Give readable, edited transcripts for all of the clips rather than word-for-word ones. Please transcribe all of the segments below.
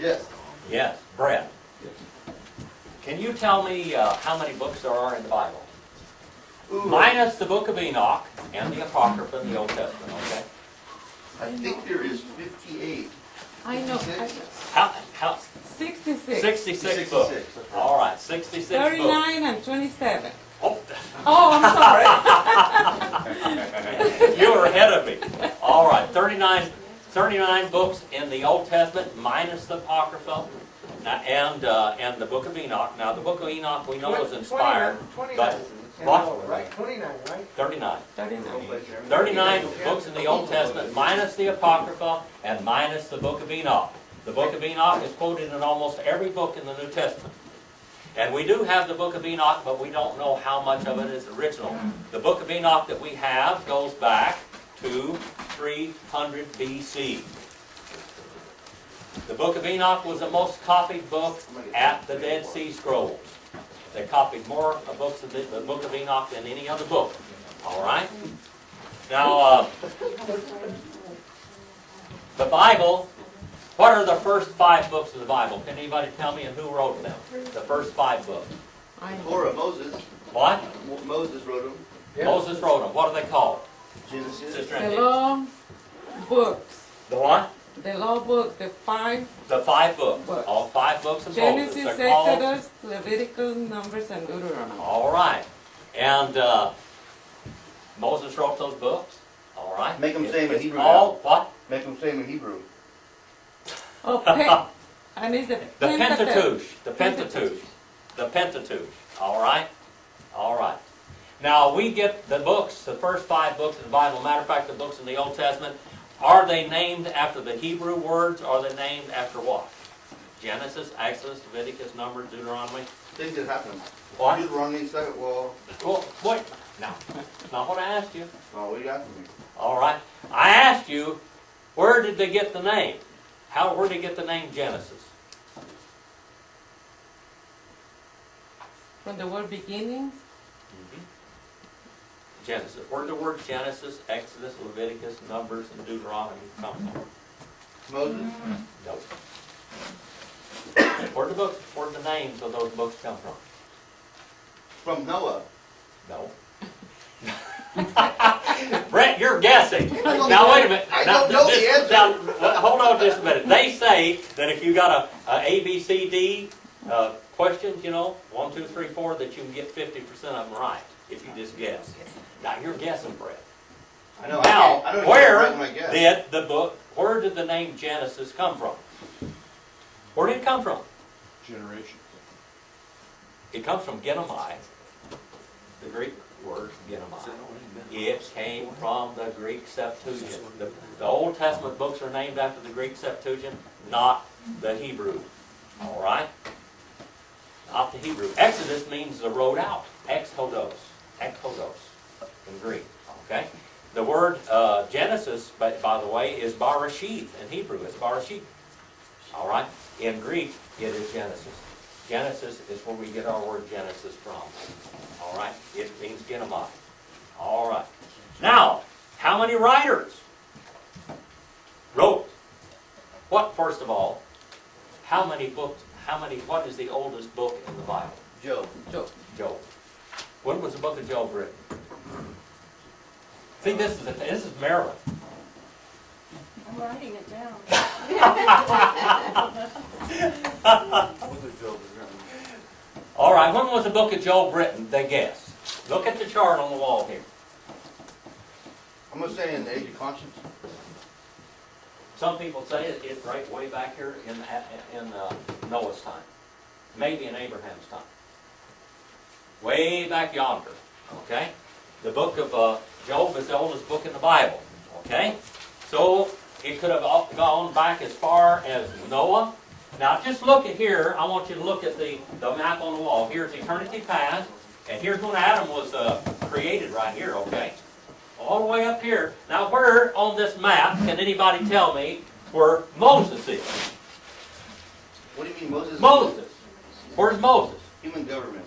Yes. Yes. Brett, can you tell me how many books there are in the Bible? Ooh, Minus the book of Enoch and the Apocrypha in the Old Testament, okay? I think there is 58. I know. 56? How 66. 66 books. 66, okay. All right, 66 books. 39 and 27. Oh, Oh, I'm sorry. you were ahead of me. All right, 39 books in the Old Testament, minus the Apocrypha and the book of Enoch. Now, the book of Enoch we know is inspired, 29. but what? Right, 29, right? 39. 39. 39 books in the Old Testament, minus the Apocrypha and minus the book of Enoch. The book of Enoch is quoted in almost every book in the New Testament. And we do have the book of Enoch, but we don't know how much of it is original. The book of Enoch that we have goes back to 300 BC. The book of Enoch was the most copied book at the Dead Sea Scrolls. They copied more books of the book of Enoch than any other book. All right? Now, the Bible, what are the first 5 books of the Bible? Can anybody tell me, and who wrote them? The first 5 books. I know. Torah, Moses. What? Moses wrote them. Yeah. Moses wrote them. What are they called? Genesis. Sister The Andy. law books. The what? The law book, the 5 The 5 books. Books. All 5 books of Moses. Genesis, They're called. Exodus, Leviticus, Numbers, and Deuteronomy. All right. And Moses wrote those books. All right. Make 'em say them in It's Hebrew all what? Make them say them in Hebrew. Oh, and it's the The Pentateuch. Pentateuch. The Pentateuch. The Pentateuch. All right? All right. Now, we get the books, the first 5 books of the Bible. Matter of fact, the books in the Old Testament, are they named after the Hebrew words, or are they named after what? Genesis, Exodus, Leviticus, Numbers, Deuteronomy? Things that happen. What? Deuteronomy, second, well, Well, wait. No. That's not what I asked you. oh, what do you got for me? All right. I asked you, where did they get the name? Where did they get the name Genesis? From the word beginnings. Genesis. Where did the word Genesis, Exodus, Leviticus, Numbers, and Deuteronomy come from? Moses. No. Where did the names of those books come from? From Noah. No. Brett, you're guessing. I don't Now know. wait a minute. I Now, don't know the this- answer. now, hold on just a minute. They say that if you got a B, C, D questions, 1, 2, 3, 4, that you can get 50% of them right if you just guess. Now you're guessing, Brett. I know. Now, I don't where even know my guess. where did the name Genesis come from? Where did it come from? Generation. It comes from Demise, the Greek word Demise. It came from the Greek Septuagint. The Old Testament books are named after the Greek Septuagint, not the Hebrew. All right? Not the Hebrew. Exodus means the road out. Exodos. Exodos in Greek. Okay? The word Genesis, by the way, is Barashith in Hebrew. It's Barashith. All right? In Greek, it is Genesis. Genesis is where we get our word Genesis from. All right? It means Genomai. All right. Now, how many writers wrote? What, first of all, how many books, what is the oldest book in the Bible? Job. Job. When was the book of Job written? See, this is Maryland. I'm writing it down. All right, when was the book of Job written? They guess. Look at the chart on the wall here. I'm going to say in the age of conscience. Some people say it's right way back here in Noah's time. Maybe in Abraham's time. Way back yonder. Okay? The book of Job is the oldest book in the Bible. Okay? So it could have gone back as far as Noah. Now just look at here. I want you to look at the map on the wall. Here's eternity past. And here's when Adam was created right here. Okay? All the way up here. Now where on this map can anybody tell me where Moses is? What do you mean Moses? Moses. Where's Moses? Human government.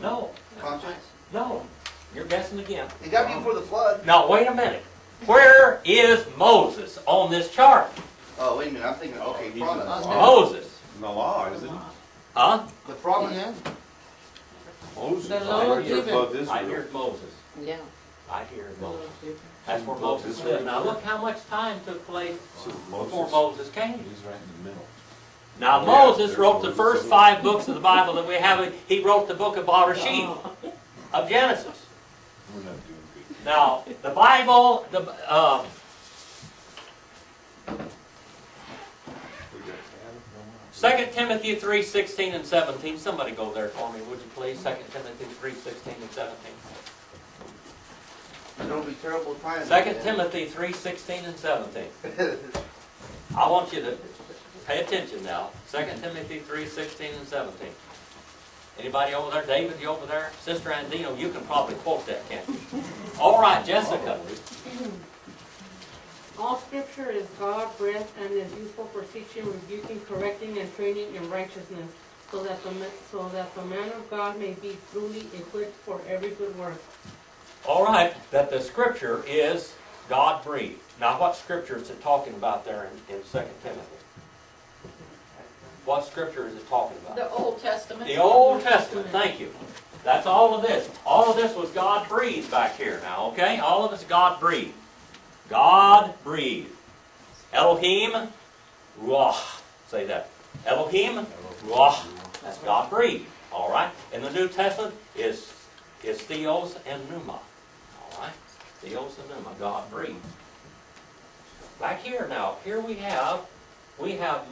No. Conscience? No. You're guessing again. It got to be before the flood. Now wait a minute. Where is Moses on this chart? Oh, wait a minute. I'm thinking, okay, promise. Moses. Huh? The problem is, Moses. The I Lord hear given. above I Israel. hear Moses. Yeah. I hear The Lord Moses. given. That's where Moses lived. Now look how much time took place So before Moses came. He's right in the middle. Now Yeah, Moses there's wrote the Moses. first 5 books of the Bible that we have. He wrote the book of Bereshit, of Genesis. We're not doing good. Now the Bible, We got Adam, 2 Timothy 3:16 and 17. Somebody go there for me, would you please? 2 Timothy 3:16 and 17. it'll be terrible times. 2 Timothy 3:16 and 17. I want you to pay attention now. 2 Timothy 3:16 and 17. Anybody over there? David, you over there? Sister Andino, you can probably quote that, can't you? All right, Jessica. All scripture is God-breathed and is useful for teaching, rebuking, correcting, and training in righteousness, so that the man of God may be truly equipped for every good work. All right, that the scripture is God-breathed. Now, what scripture is it talking about there in 2 Timothy? What scripture is it talking about? The Old Testament. The Old Testament, thank you. That's all of this. All of this was God-breathed back here now, okay? All of it's God-breathed. God-breathed. Elohim, Ruach. Say that. Elohim, Ruach. That's God-breathed. All right? In the New Testament is Theos and Pneuma. All right? Theos and Pneuma, God-breathed. Back here now, here we have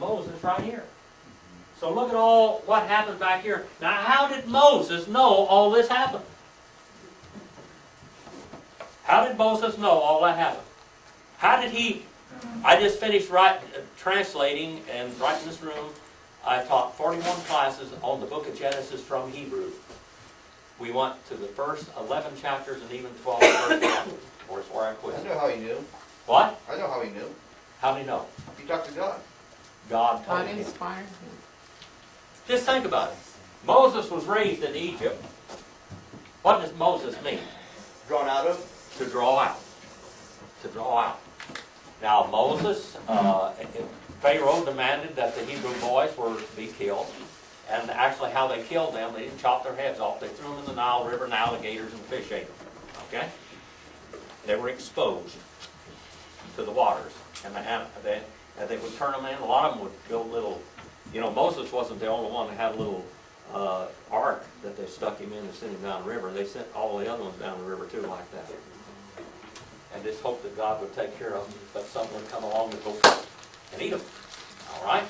Moses right here. So look at all what happened back here. Now, how did Moses know all this happened? How did Moses know all that happened? How did he... I just finished translating, and right in this room, I taught 41 classes on the book of Genesis from Hebrew. We went to the first 11 chapters and even 12 verse 1, or it's where I quit. I know how he knew. What? I know how he knew. How do you know? He talked to God. God told God him. inspired him. Just think about it. Moses was raised in Egypt. What does Moses mean? Drawn out of. To draw out. To draw out. Now Moses, Pharaoh demanded that the Hebrew boys were to be killed. And actually how they killed them, they didn't chop their heads off. They threw them in the Nile River and alligators and fish ate them. Okay? They were exposed to the waters. And they would turn them in. A lot of them would build little... You know, Moses wasn't the only one that had a little ark that they stuck him in and sent him down the river. They sent all the other ones down the river too like that. And just hoped that God would take care of them, but something would come along and go and eat them. All right?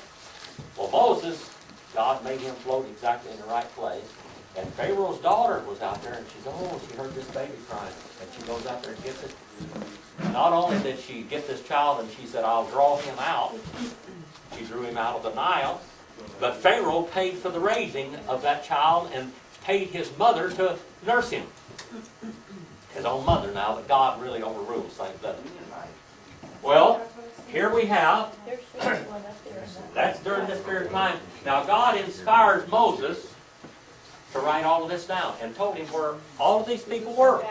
Well, Moses, God made him float exactly in the right place. And Pharaoh's daughter was out there, and she heard this baby crying. And she goes out there and gets it. Not only did she get this child, and she said, I'll draw him out. She drew him out of the Nile. But Pharaoh paid for the raising of that child and paid his mother to nurse him. His own mother now, but God really overrules things, doesn't he? Well, here we have, that's during this period of time. Now God inspires Moses to write all of this down and told him where all of these people were.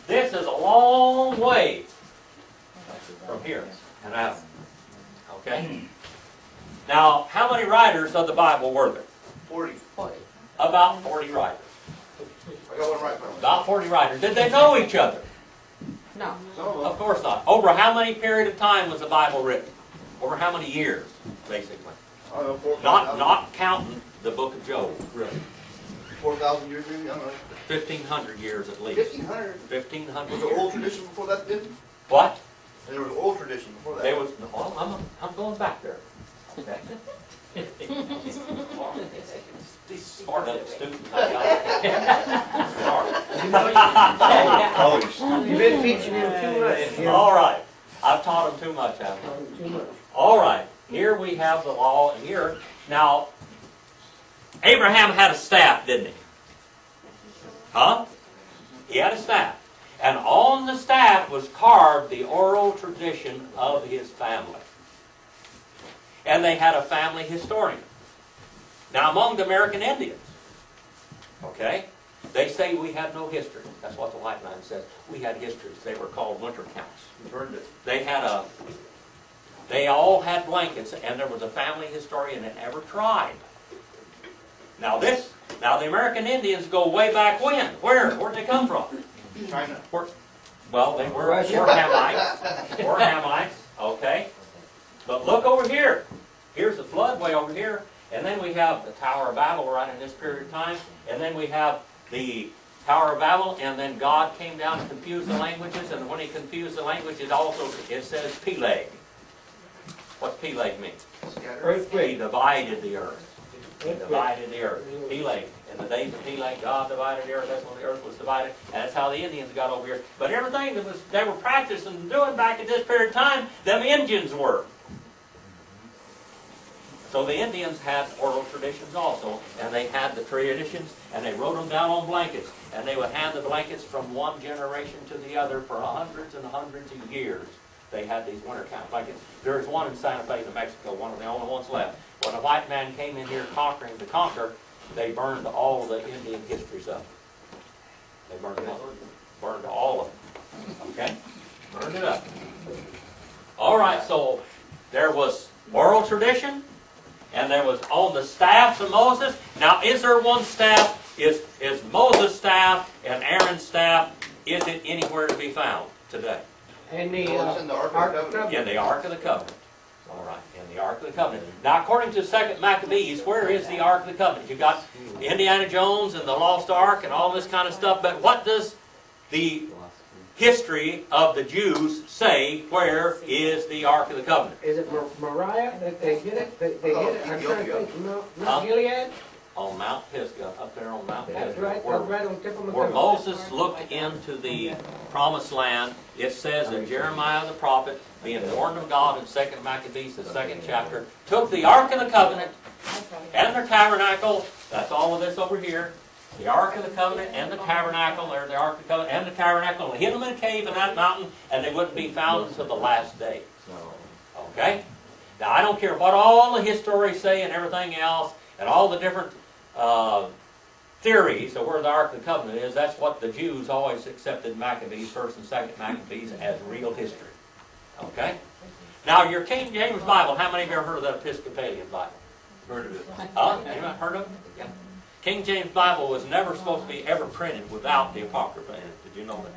This is a long way from here and out. Okay? Now, how many writers of the Bible were there? 40. About 40 writers. I got one right from him. About 40 writers. Did they know each other? No. Some of Of them. course not. Over how many period of time was the Bible written? Over how many years, basically? I don't know, 4,000. Not counting the book of Job. 4,000 years maybe? I don't know. 1,500 years at least. 1,500. 1,500 Was there old years. tradition before that then? What? And there was old tradition before that. There was, well, I'm going back there. Okay. These smart little students. You've been teaching him too much. All right. I've taught them too much, haven't I? Too much. All right. Here we have the law, and here. Now, Abraham had a staff, didn't he? Huh? He had a staff. And on the staff was carved the oral tradition of his family. And they had a family historian. Now, among the American Indians, okay, they say we have no history. That's what the white man says. We had histories. They were called winter counts. They had They all had blankets, and there was a family historian in every tribe. Now the American Indians go way back when. Where'd they come from? China. Well, they were Russia. Hamites. Were Hamites, okay? But look over here. Here's the flood way over here. And then we have the Tower of Babel right in this period of time. And then we have the Tower of Babel, and then God came down and confused the languages. And when he confused the languages, also it says Peleg. What's Peleg mean? He Earthquake. divided the earth. He divided the earth. Peleg. In the days of Peleg, God divided the earth. That's when the earth was divided. And that's how the Indians got over here. But everything that they were practicing and doing back at this period of time, them Indians were. So the Indians had oral traditions also. And they had the traditions, and they wrote them down on blankets. And they would hand the blankets from one generation to the other for hundreds and hundreds of years. They had these winter camp blankets. There's one in Santa Fe, New Mexico, one of the only ones left. When a white man came in here conquering to conquer, they burned all the Indian histories up. They burned them up. Burned all of them. Okay? Burned it up. All right, so there was oral tradition, and there was on the staffs of Moses. Now, is there one staff? Is Moses' staff and Aaron's staff, is it anywhere to be found today? And the Well, it's in the Ark of the Ark of the Covenant. In the Ark of the Covenant. All right, in the Ark of the Covenant. Now, according to 2 Maccabees, where is the Ark of the Covenant? You've got Indiana Jones and the Lost Ark and all this kind of stuff, but what does the history of the Jews say? Where is the Ark of the Covenant? Is it Moriah that they hit it? They hit it? I'm trying to think. No, Huh? not Gilead? On Mount Pisgah, up there on Mount That's Pisgah. right. where- That's right on the tip of my Where tongue. Moses looked into the promised land, it says that Jeremiah the prophet, being warned of God in 2 Maccabees, the 2nd chapter, took the Ark of the Covenant and the tabernacle, that's all of this over here, the Ark of the Covenant and the tabernacle, there's the Ark of the Covenant and the tabernacle, and hid them in a cave in that mountain, and they wouldn't be found until the last day. Okay? Now, I don't care what all the histories say and everything else, and all the different theories of where the Ark of the Covenant is. That's what the Jews always accepted Maccabees, 1st and 2nd Maccabees, as real history. Okay? Now, your King James Bible, how many of you ever heard of that Episcopalian Bible? Heard of it. Anyone heard of it? Yeah. King James Bible was never supposed to be ever printed without the Apocrypha in it. Did you know that?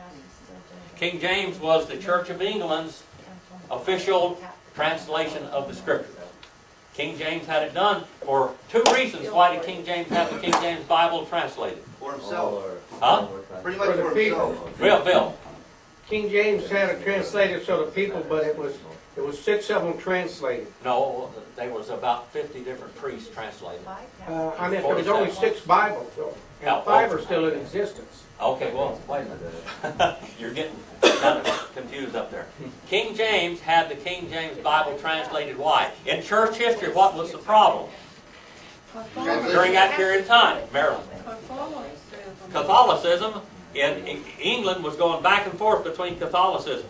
King James was the Church of England's official translation of the Scriptures. King James had it done for two reasons. Why did King James have the King James Bible translated? For himself. Huh? Pretty much For the for people. himself. Bill. King James had it translated so the people, but it was 6 of them translated. No, there was about 50 different priests translated. I mean, there was only 6 Bibles, so, and 5 are still in existence. Okay, well, wait a minute. You're getting kind of confused up there. King James had the King James Bible translated. Why? In church history, what was the problem during that period of time? Maryland. Catholicism in England was going back and forth between Catholicism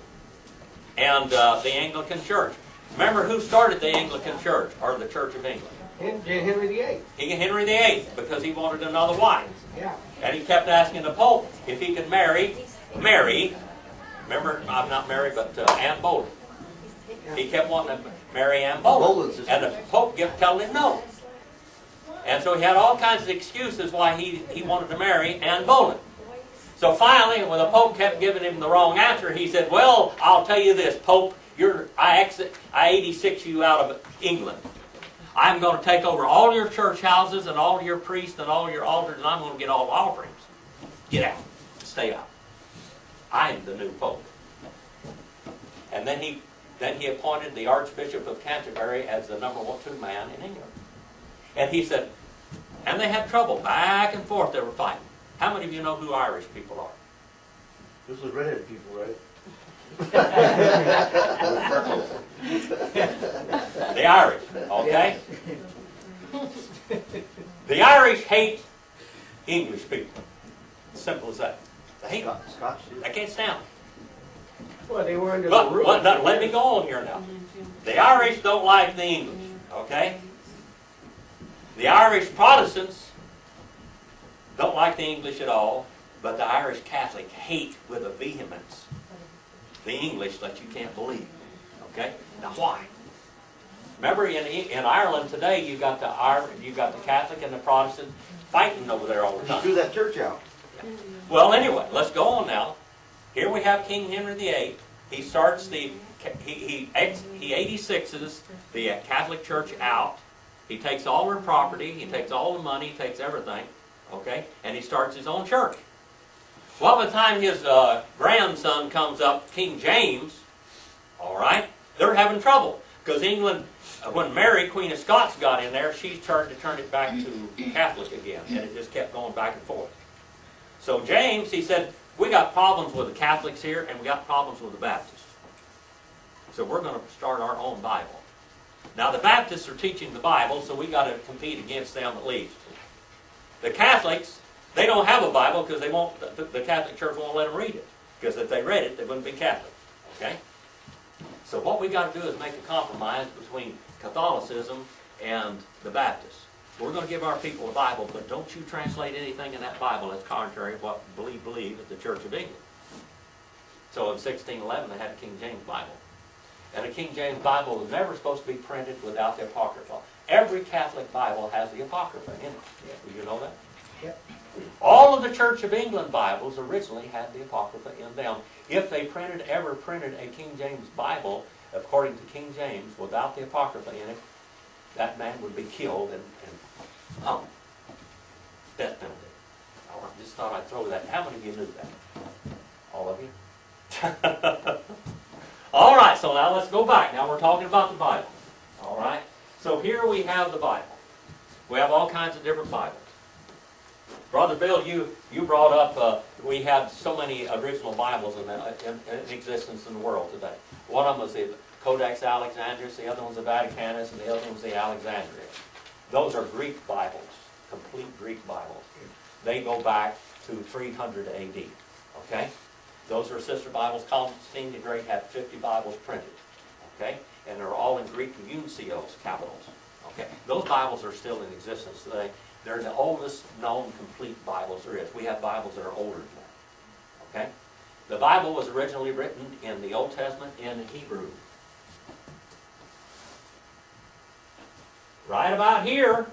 and the Anglican Church. Remember who started the Anglican Church, or the Church of England? Henry VIII. Henry VIII, because he wanted another wife. Yeah. And he kept asking the Pope if he could marry Mary. Remember, I'm not married, but Anne Boleyn. He kept wanting to marry Anne Boleyn. And the Pope kept telling him no. And so he had all kinds of excuses why he wanted to marry Anne Boleyn. So finally, when the Pope kept giving him the wrong answer, he said, well, I'll tell you this, Pope, I 86 you out of England. I'm going to take over all your church houses and all your priests and all your altars, and I'm going to get all the offerings. Get out. Stay out. I'm the new Pope. And then he appointed the Archbishop of Canterbury as the number 2 man in England. And he said, and they had trouble. Back and forth they were fighting. How many of you know who Irish people are? This was redheaded people, right? The Irish, okay? The Irish hate English people. Simple as that. They hate them. Scotch, too. They can't stand them. Well, they were under the But rule. let me go on here now. The Irish don't like the English, okay? The Irish Protestants don't like the English at all, but the Irish Catholic hate with a vehemence the English that you can't believe. Okay? Now why? Remember, in Ireland today, you got the Catholic and the Protestant fighting over there all the You time. threw that church out. Well, anyway, let's go on now. Here we have King Henry VIII. He starts he 86s the Catholic Church out. He takes all their property, he takes all the money, he takes everything, okay, and he starts his own church. Well, by the time his grandson comes up, King James, all right, they're having trouble because England, when Mary, Queen of Scots, got in there, she tried to turn it back to Catholic again, and it just kept going back and forth. So James, he said, we got problems with the Catholics here, and we got problems with the Baptists. So we're going to start our own Bible. Now the Baptists are teaching the Bible, so we got to compete against them at least. The Catholics, they don't have a Bible because they won't. The Catholic Church won't let them read it. Because if they read it, they wouldn't be Catholic. Okay. So what we got to do is make a compromise between Catholicism and the Baptists. We're going to give our people a Bible, but don't you translate anything in that Bible that's contrary to what we believe at the Church of England. So in 1611, they had a King James Bible. And the King James Bible was never supposed to be printed without the Apocrypha. Every Catholic Bible has the Apocrypha in it. Did you know that? Yep. All of the Church of England Bibles originally had the Apocrypha in them. If they ever printed a King James Bible, according to King James, without the Apocrypha in it, that man would be killed and death penalty. I just thought I'd throw that. How many of you knew that? All of you? All right, so now let's go back. Now we're talking about the Bible. All right? So here we have the Bible. We have all kinds of different Bibles. Brother Bill, you brought up, we have so many original Bibles in existence in the world today. One of them was the Codex Alexandrinus, the other one's the Vaticanus, and the other one's the Alexandria. Those are Greek Bibles, complete Greek Bibles. They go back to 300 AD, okay? Those are sister Bibles. Constantine the Great had 50 Bibles printed, okay? And they're all in Greek uncios, capitals, okay? Those Bibles are still in existence today. They're the oldest known complete Bibles there is. We have Bibles that are older than that, okay? The Bible was originally written in the Old Testament in Hebrew. Right about here,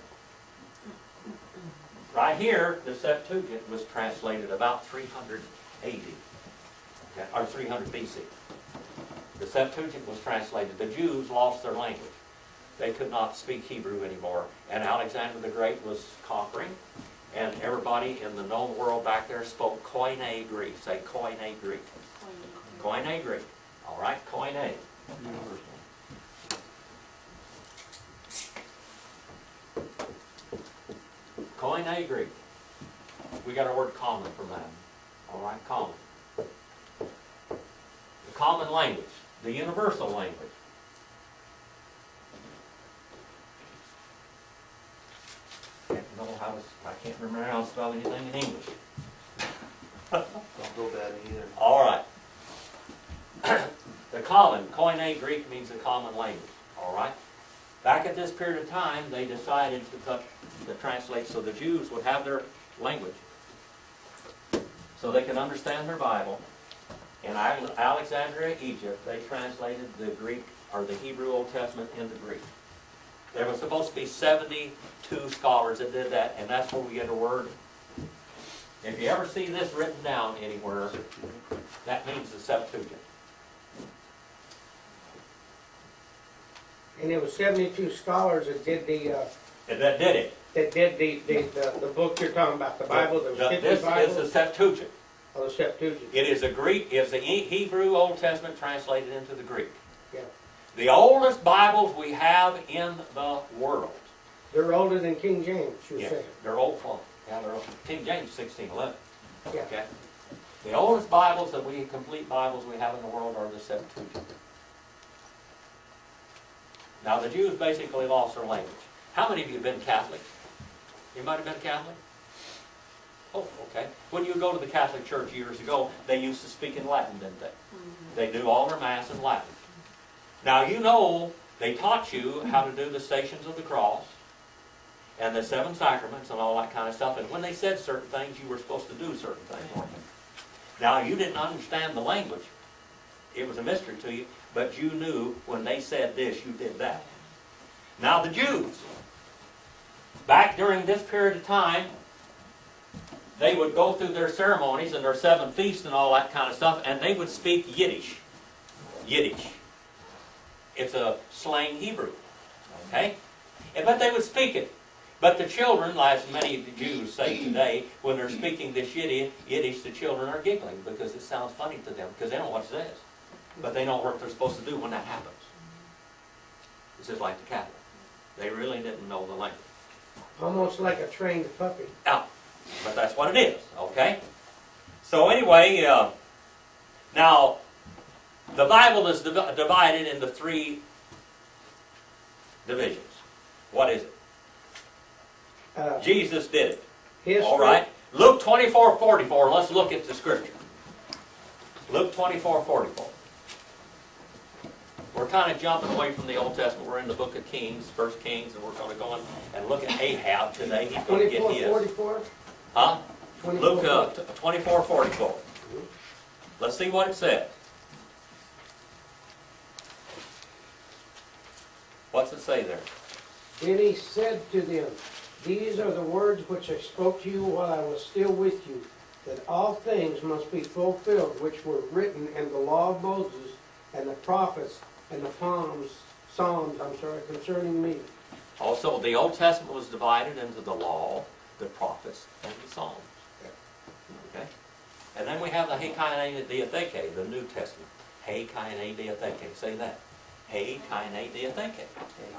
the Septuagint was translated about 300 AD, okay, or 300 BC. The Septuagint was translated. The Jews lost their language. They could not speak Hebrew anymore. And Alexander the Great was conquering, and everybody in the known world back there spoke Koine Greek. Say Koine Greek. Koine Greek. All right, Koine. Koine Greek. We got our word common from that. All right, common. The common language, the universal language. I can't remember how to spell anything in English. Don't go bad either. All right. The common, Koine Greek means the common language. All right. Back at this period of time, they decided to translate so the Jews would have their language, so they can understand their Bible. In Alexandria, Egypt, they translated the Greek or the Hebrew Old Testament into Greek. There was supposed to be 72 scholars that did that, and that's where we get a word. If you ever see this written down anywhere, that means the Septuagint. And it was 72 scholars that did That did it. the book you're talking about, the Bible, the 50 This Bibles? is the Septuagint. Oh, the Septuagint. It is the Hebrew Old Testament translated into the Greek. Yeah. The oldest Bibles we have in the world. They're older than King James, you're Yeah, saying. they're old. Yeah, they're old. King James 1611. Yeah. Okay. The oldest Bibles complete Bibles we have in the world are the Septuagint. Now the Jews basically lost their language. How many of you have been Catholic? Anybody been Catholic? Oh, okay. When you go to the Catholic Church years ago, they used to speak in Latin, didn't they? Mm-hmm. They do all their Mass in Latin. Now you know they taught you how to do the Stations of the Cross and the 7 Sacraments and all that kind of stuff. And when they said certain things, you were supposed to do certain things. Now you didn't understand the language. It was a mystery to you, but you knew when they said this, you did that. Now the Jews, back during this period of time, they would go through their ceremonies and their 7 feasts and all that kind of stuff, and they would speak Yiddish. Yiddish. It's a slang Hebrew. Okay? But they would speak it. But the children, as many of the Jews say today, when they're speaking this Yiddish, the children are giggling because it sounds funny to them, because they don't know what it says. But they know what they're supposed to do when that happens. It's just like the Catholic. They really didn't know the language. Almost like a trained puppy. Now, but that's what it is, okay? So anyway, now, the Bible is divided into 3 divisions. What is it? Jesus did it. History. All right. Luke 24:44. Let's look at the scripture. Luke 24:44. We're kind of jumping away from the Old Testament. We're in the book of Kings, 1 Kings, and we're going to go in and look at Ahab today. He's going to get his. 24:44? Huh? 24. Luke 24:44. Let's see what it says. What's it say there? Then he said to them, "These are the words which I spoke to you while I was still with you, that all things must be fulfilled which were written in the law of Moses and the prophets and the Psalms, concerning me." Also, the Old Testament was divided into the law, the prophets, and the Psalms. Okay? And then we have the Hei Kaine Diatheke, the New Testament. Hei Kaine Diatheke. Say that. Hei Kaine Diatheke.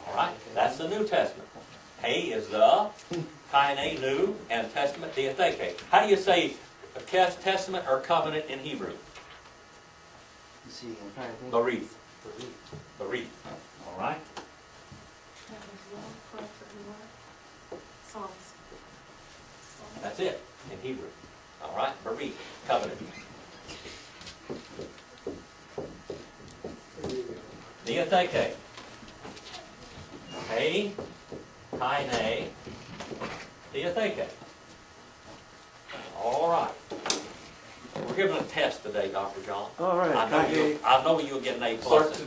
All right? That's the New Testament. Hei is the Kaine New and Testament Diatheke. How do you say testament or covenant in Hebrew? You see, I'm trying to think. Barith. Barith. All right? Psalms. That's it in Hebrew. All right? Barith. Covenant. Diatheke. Hei, Kaine, Diatheke. All right. We're giving a test today, Dr. John. All right. I know you'll get an A+.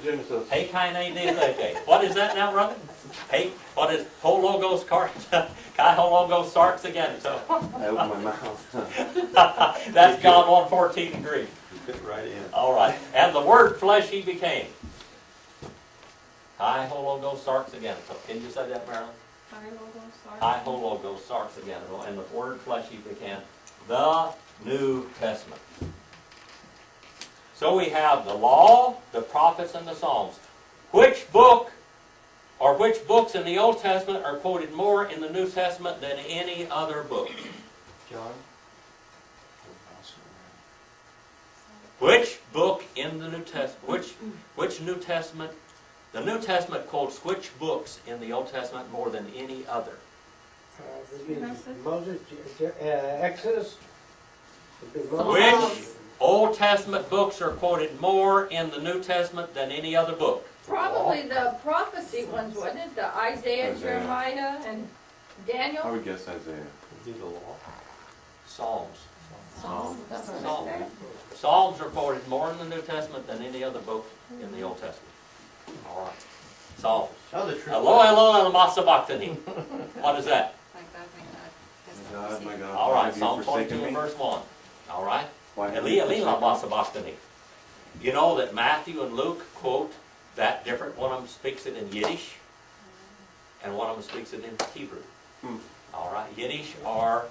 Genesis. Hei, Kaine, Diatheke. What is that now, brother? Hey, what is Hologos Carts? Kai Hologos starts again. So I opened my mouth. that's John 1:14 in Greek. You fit right in. All right. And the word flesh he became. Hi Hologos starts again. So can you say that, Marilyn? Hi Hologos starts again. And the word flesh he became. The New Testament. So we have the law, the prophets, and the Psalms. Which book or which books in the Old Testament are quoted more in the New Testament than any other book? John? Which book in the New Testament, which New Testament, the New Testament quotes which books in the Old Testament more than any other? Moses, Exodus. Which Old Testament books are quoted more in the New Testament than any other book? Probably the prophecy ones, wasn't it? The Isaiah, Jeremiah, and I Daniel? would guess Isaiah. Psalms. Psalms. That's what I Psalms. said. Psalms are quoted more in the New Testament than any other book in the Old Testament. All right. Psalms. Tell the truth. Hello, Masabachthani. What is that? My God, my God. All why right, have you Psalm forsaken 22 and me? verse 1. All right. Why have you Elila forsaken me? Masabachthani. You know that Matthew and Luke quote that different. One of them speaks it in Yiddish, and one of them speaks it in Hebrew. All right. Yiddish or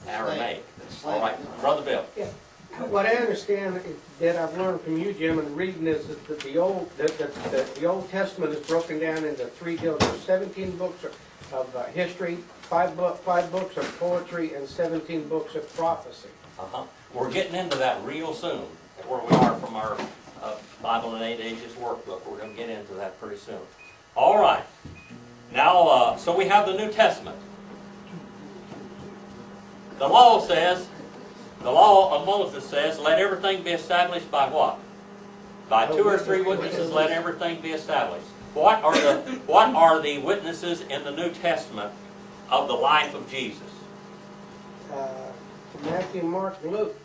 Aramaic. All right. Brother Bill. What I understand that I've learned from you, Jim, and reading is that the Old Testament is broken down into 3 deals. There's 17 books of history, 5 books of poetry, and 17 books of prophecy. We're getting into that real soon, where we are from our Bible in 8 Ages workbook. We're going to get into that pretty soon. All right. Now, so we have the New Testament. The law says, the law of Moses says, let everything be established by what? By 2 or 3 witnesses, let everything be established. What are the witnesses in the New Testament of the life of Jesus? Matthew, Mark, Luke.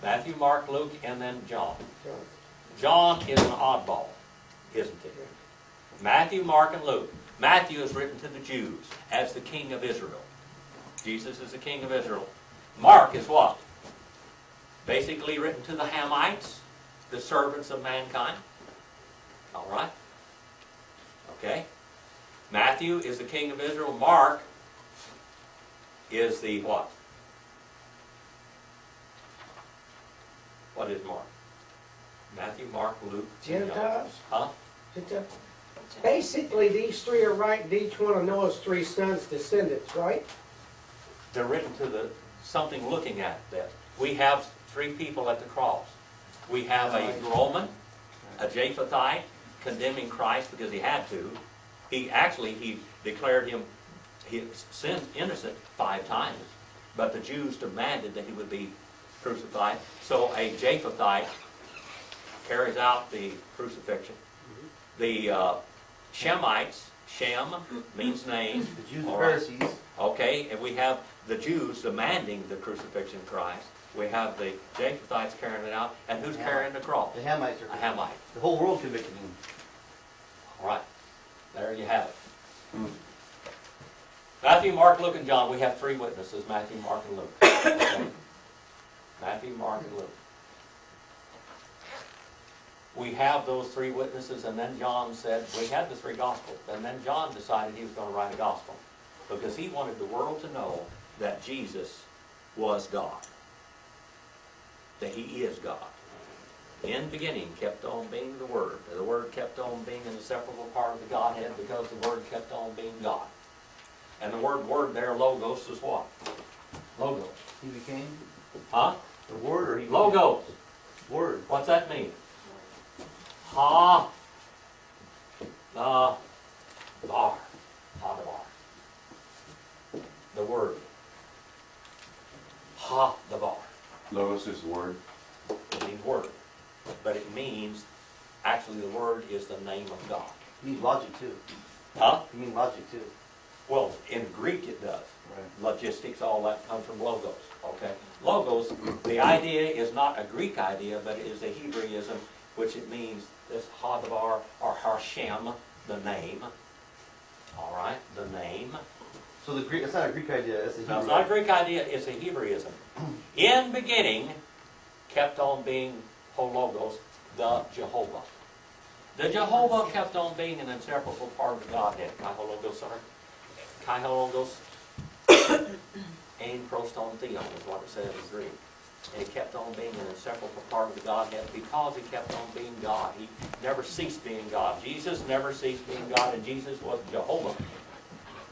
Matthew, Mark, Luke, and then John. John is an oddball, isn't he? Matthew, Mark, and Luke. Matthew is written to the Jews as the king of Israel. Jesus is the king of Israel. Mark is what? Basically written to the Hamites, the servants of mankind. All right? Okay? Matthew is the king of Israel. Mark is the what? What is Mark? Matthew, Mark, Luke, and John. Gentiles? Huh? Basically, these three are writing to each one of Noah's three sons' descendants, right? They're written to the something looking at that. We have three people at the cross. We have a Roman, a Japhethite, condemning Christ because he had to. He declared him sin innocent 5 times, but the Jews demanded that he would be crucified. So a Japhethite carries out the crucifixion. The Shemites, Shem means name. The Jews and All right. Pharisees. Okay, and we have the Jews demanding the crucifixion of Christ. We have the Japhethites carrying it out. And who's carrying the cross? The Hamites A are. Hamite. The whole world convicted him. All right. There you have it. Matthew, Mark, Luke, and John. We have 3 witnesses, Matthew, Mark, and Luke. Okay. Matthew, Mark, and Luke. We have those 3 witnesses, and then John said, we had the 3 Gospels, and then John decided he was going to write a Gospel because he wanted the world to know that Jesus was God, that he is God. In the beginning kept on being the Word. The Word kept on being an inseparable part of the Godhead because the Word kept on being God. And the word there, logos, is what? Logos. He became Huh? the Word, or he Logos. Word. What's that mean? Ha. The bar. Ha the bar. The Word. Ha the bar. Logos is the word. It means Word. But it means, actually the Word is the name of God. He means logic too. Huh? He means logic too. Well, in Greek it does. Logistics, all that comes from logos. Okay? Logos, the idea is not a Greek idea, but it is a Hebraism, which it means this Hadavar or Hashem, the name. All right? The name. So the Greek, it's not a Greek idea, it's a Hebrew. Now, it's not a Greek idea, it's a Hebraism. In beginning, kept on being Hologos, the Jehovah. The Jehovah kept on being an inseparable part of the Godhead. Kai Hologos, sorry. Kai Hologos, Ein Proston Theon is what it says in Greek. And he kept on being an inseparable part of the Godhead because he kept on being God. He never ceased being God. Jesus never ceased being God, and Jesus was Jehovah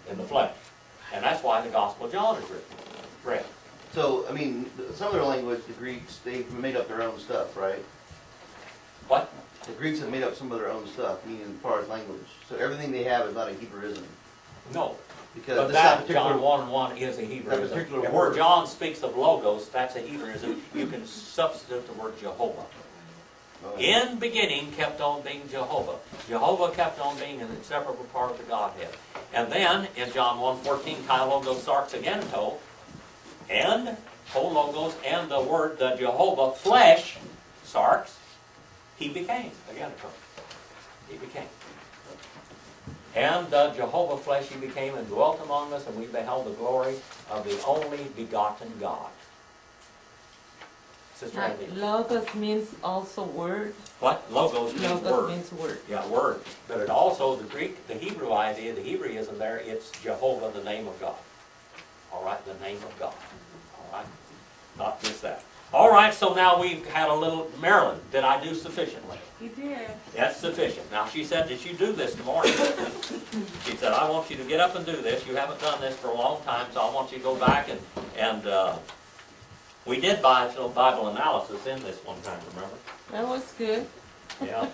in the flesh. And that's why the Gospel of John is written. Read. So, I mean, some of their language, the Greeks, they've made up their own stuff, right? What? The Greeks have made up some of their own stuff, meaning as far as language. So everything they have is not a Hebraism. No. Because But this that, particular, John 1:1 is a Hebraism. particular And where word. John speaks of logos, that's a Hebraism. You can substitute the word Jehovah. In beginning kept on being Jehovah. Jehovah kept on being an inseparable part of the Godhead. And then, in John 1:14, Kai Logos Sarx again told, and Logos and the word, the Jehovah flesh, Sarx, he became. Again, he became. And the Jehovah flesh he became and dwelt among us, and we beheld the glory of the only begotten God. Sister Now, Andy. logos means also word. What? Logos means Logos word. means word. Yeah, word. But it also, the Greek, the Hebrew idea, the Hebraism there, it's Jehovah, the name of God. All right, the name of God. All right? Not just that. All right, so now we've had a little, Marilyn, did I do sufficiently? You did. That's sufficient. Now, she said that you do this tomorrow. She said, I want you to get up and do this. You haven't done this for a long time, so I want you to go back and we did Bible analysis in this one time, remember? That was good. Yeah,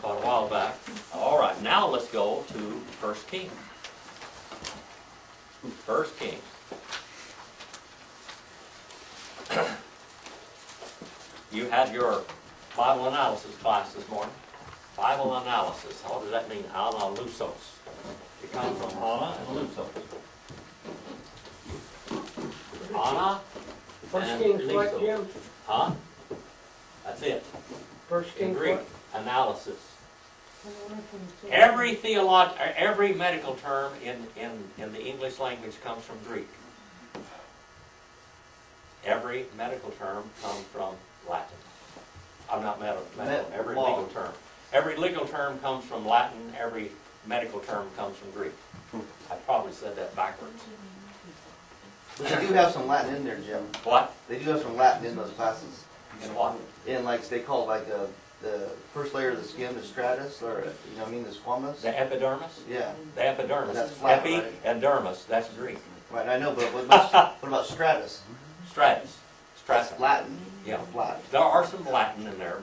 quite a while back. All right, now let's go to 1 Kings. 1 Kings. You had your Bible analysis class this morning. Bible analysis. What does that mean? Analusos. It comes from ana and lusos. Ana First and Kings what, lusos. Jim? Huh? That's it. First In Kings Greek, what? analysis. every medical term in the English language comes from Greek. Every medical term comes from Latin. I'm not medical, every Law. legal term. Every legal term comes from Latin, every medical term comes from Greek. I probably said that backwards. But they do have some Latin in there, Jim. What? They do have some Latin in those classes. In what? In like they call like the first layer of the skin, the stratus, or you know what I mean, the squamous. The epidermis? Yeah, The epidermis. That's flat, Epi right? and dermis, that's Greek. right. I know, but what about stratus? Stratus. That's Stratus. Latin. Yeah. Flat. There are some Latin in there,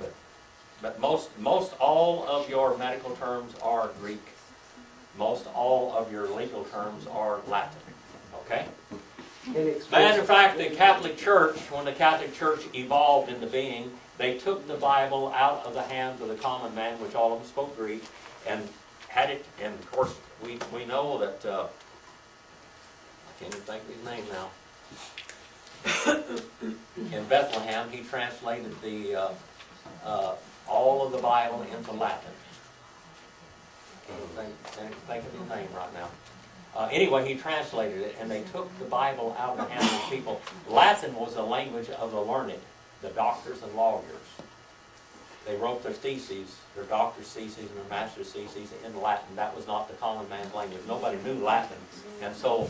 but most all of your medical terms are Greek. Most all of your legal terms are Latin. Okay? Matter of fact, the Catholic Church, when the Catholic Church evolved into being, they took the Bible out of the hands of the common man, which all of them spoke Greek, and had it, and of course, we know that, I can't even think of his name now. In Bethlehem, he translated the, all of the Bible into Latin. Can't even think of his name right now. Anyway, he translated it, and they took the Bible out of the hands of people. Latin was the language of the learned, the doctors and lawyers. They wrote their theses, their doctor's theses and their master's theses in Latin. That was not the common man's language. Nobody knew Latin. And so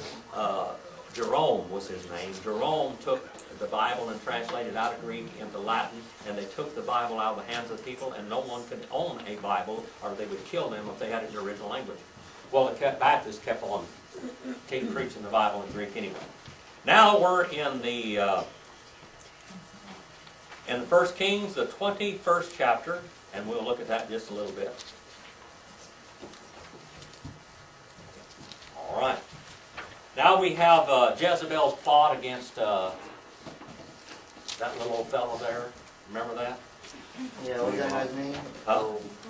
Jerome was his name. Jerome took the Bible and translated it out of Greek into Latin, and they took the Bible out of the hands of people, and no one could own a Bible, or they would kill them if they had it in the original language. Well, the Baptists kept on preaching the Bible in Greek anyway. Now we're in the 1 Kings, the 21st chapter, and we'll look at that in just a little bit. All right. Now we have Jezebel's plot against that little old fellow there. Remember that? Yeah, what's that guy's name?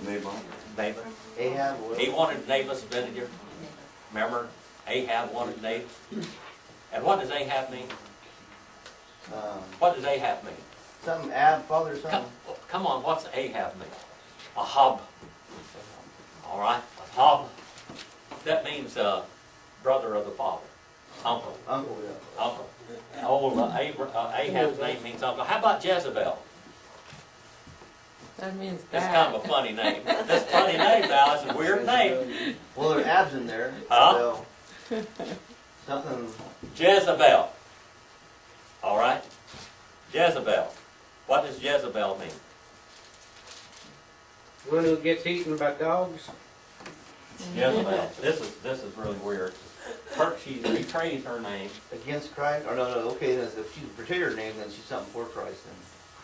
Nabal. Naboth. Ahab. He wanted Naboth's vinegar. Remember? Ahab wanted Naboth. And what does Ahab mean? What does Ahab mean? Something Ab, father, or something. Come on, what's Ahab mean? Ahab. All right, Ahab. That means brother of the father. Uncle. Uncle, yeah. Uncle. Ahab's name means uncle. How about Jezebel? That means That's bad. kind of a funny name. That's a funny name now. It's a weird name. Well, there are abs in there. Huh? So, something. Jezebel. All right? Jezebel. What does Jezebel mean? One who gets eaten by dogs? Jezebel. This is really weird. She betrays her name. Against Christ? Or no, okay, then if she betrayed her name, then she's something for Christ then.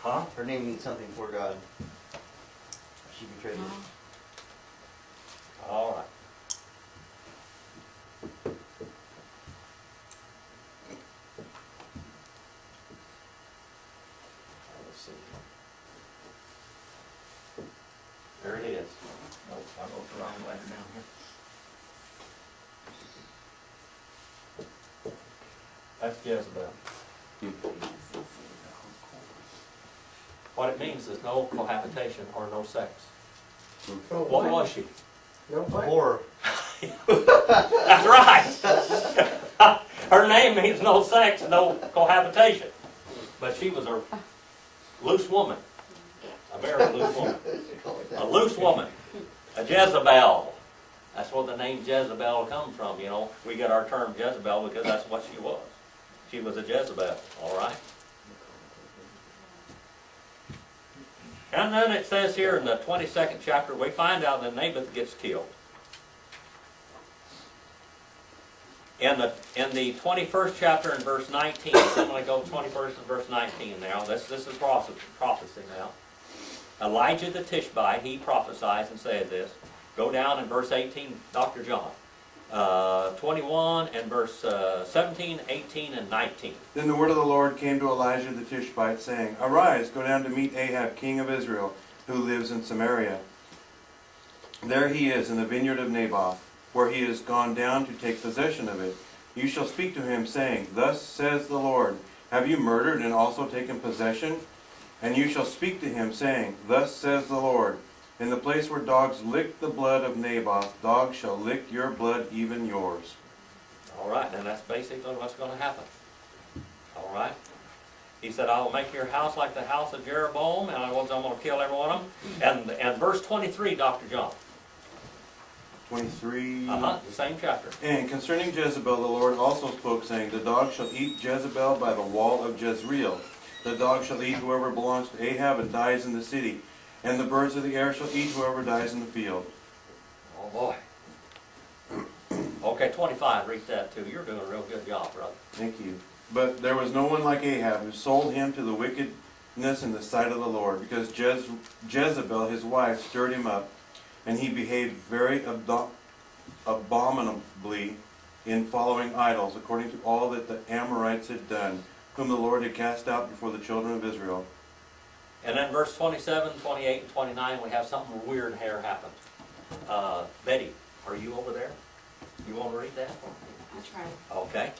Huh? Her name means something for God. She betrayed it. All right. Let's see. There it is. Nope, I wrote the wrong letter down here. That's Jezebel. What it means is no cohabitation or no sex. Oh, What was she? No what? Or, That's right. Her name means no sex, no cohabitation. But she was a loose woman. A very loose woman. A loose woman. A Jezebel. That's where the name Jezebel comes from, you know. We get our term Jezebel because that's what she was. She was a Jezebel, all right? And then it says here in the 22nd chapter, we find out that Naboth gets killed. In the 21st chapter in verse 19, I'm going to go 21st and verse 19 now. This is prophecy now. Elijah the Tishbite, he prophesies and said this. Go down in verse 18, Dr. John. 21 and verse 17, 18, and 19. Then the word of the Lord came to Elijah the Tishbite, saying, Arise, go down to meet Ahab, king of Israel, who lives in Samaria. There he is in the vineyard of Naboth, where he is gone down to take possession of it. You shall speak to him, saying, Thus says the Lord, Have you murdered and also taken possession? And you shall speak to him, saying, Thus says the Lord, In the place where dogs licked the blood of Naboth, dogs shall lick your blood, even yours. All right, and that's basically what's going to happen. All right? He said, I will make your house like the house of Jeroboam, and I'm going to kill every one of them. And verse 23, Dr. John. 23. The same chapter. And concerning Jezebel, the Lord also spoke, saying, the dog shall eat Jezebel by the wall of Jezreel. The dog shall eat whoever belongs to Ahab and dies in the city. And the birds of the air shall eat whoever dies in the field. Oh, boy. Okay, 25, read that too. You're doing a real good job, brother. Thank you. But there was no one like Ahab, who sold him to the wickedness in the sight of the Lord, because Jezebel, his wife, stirred him up, and he behaved very abominably in following idols, according to all that the Amorites had done, whom the Lord had cast out before the children of Israel. And then verse 27, 28, and 29, we have something weird here happen. Betty, are you over there? You want to read that? I'll try. Okay.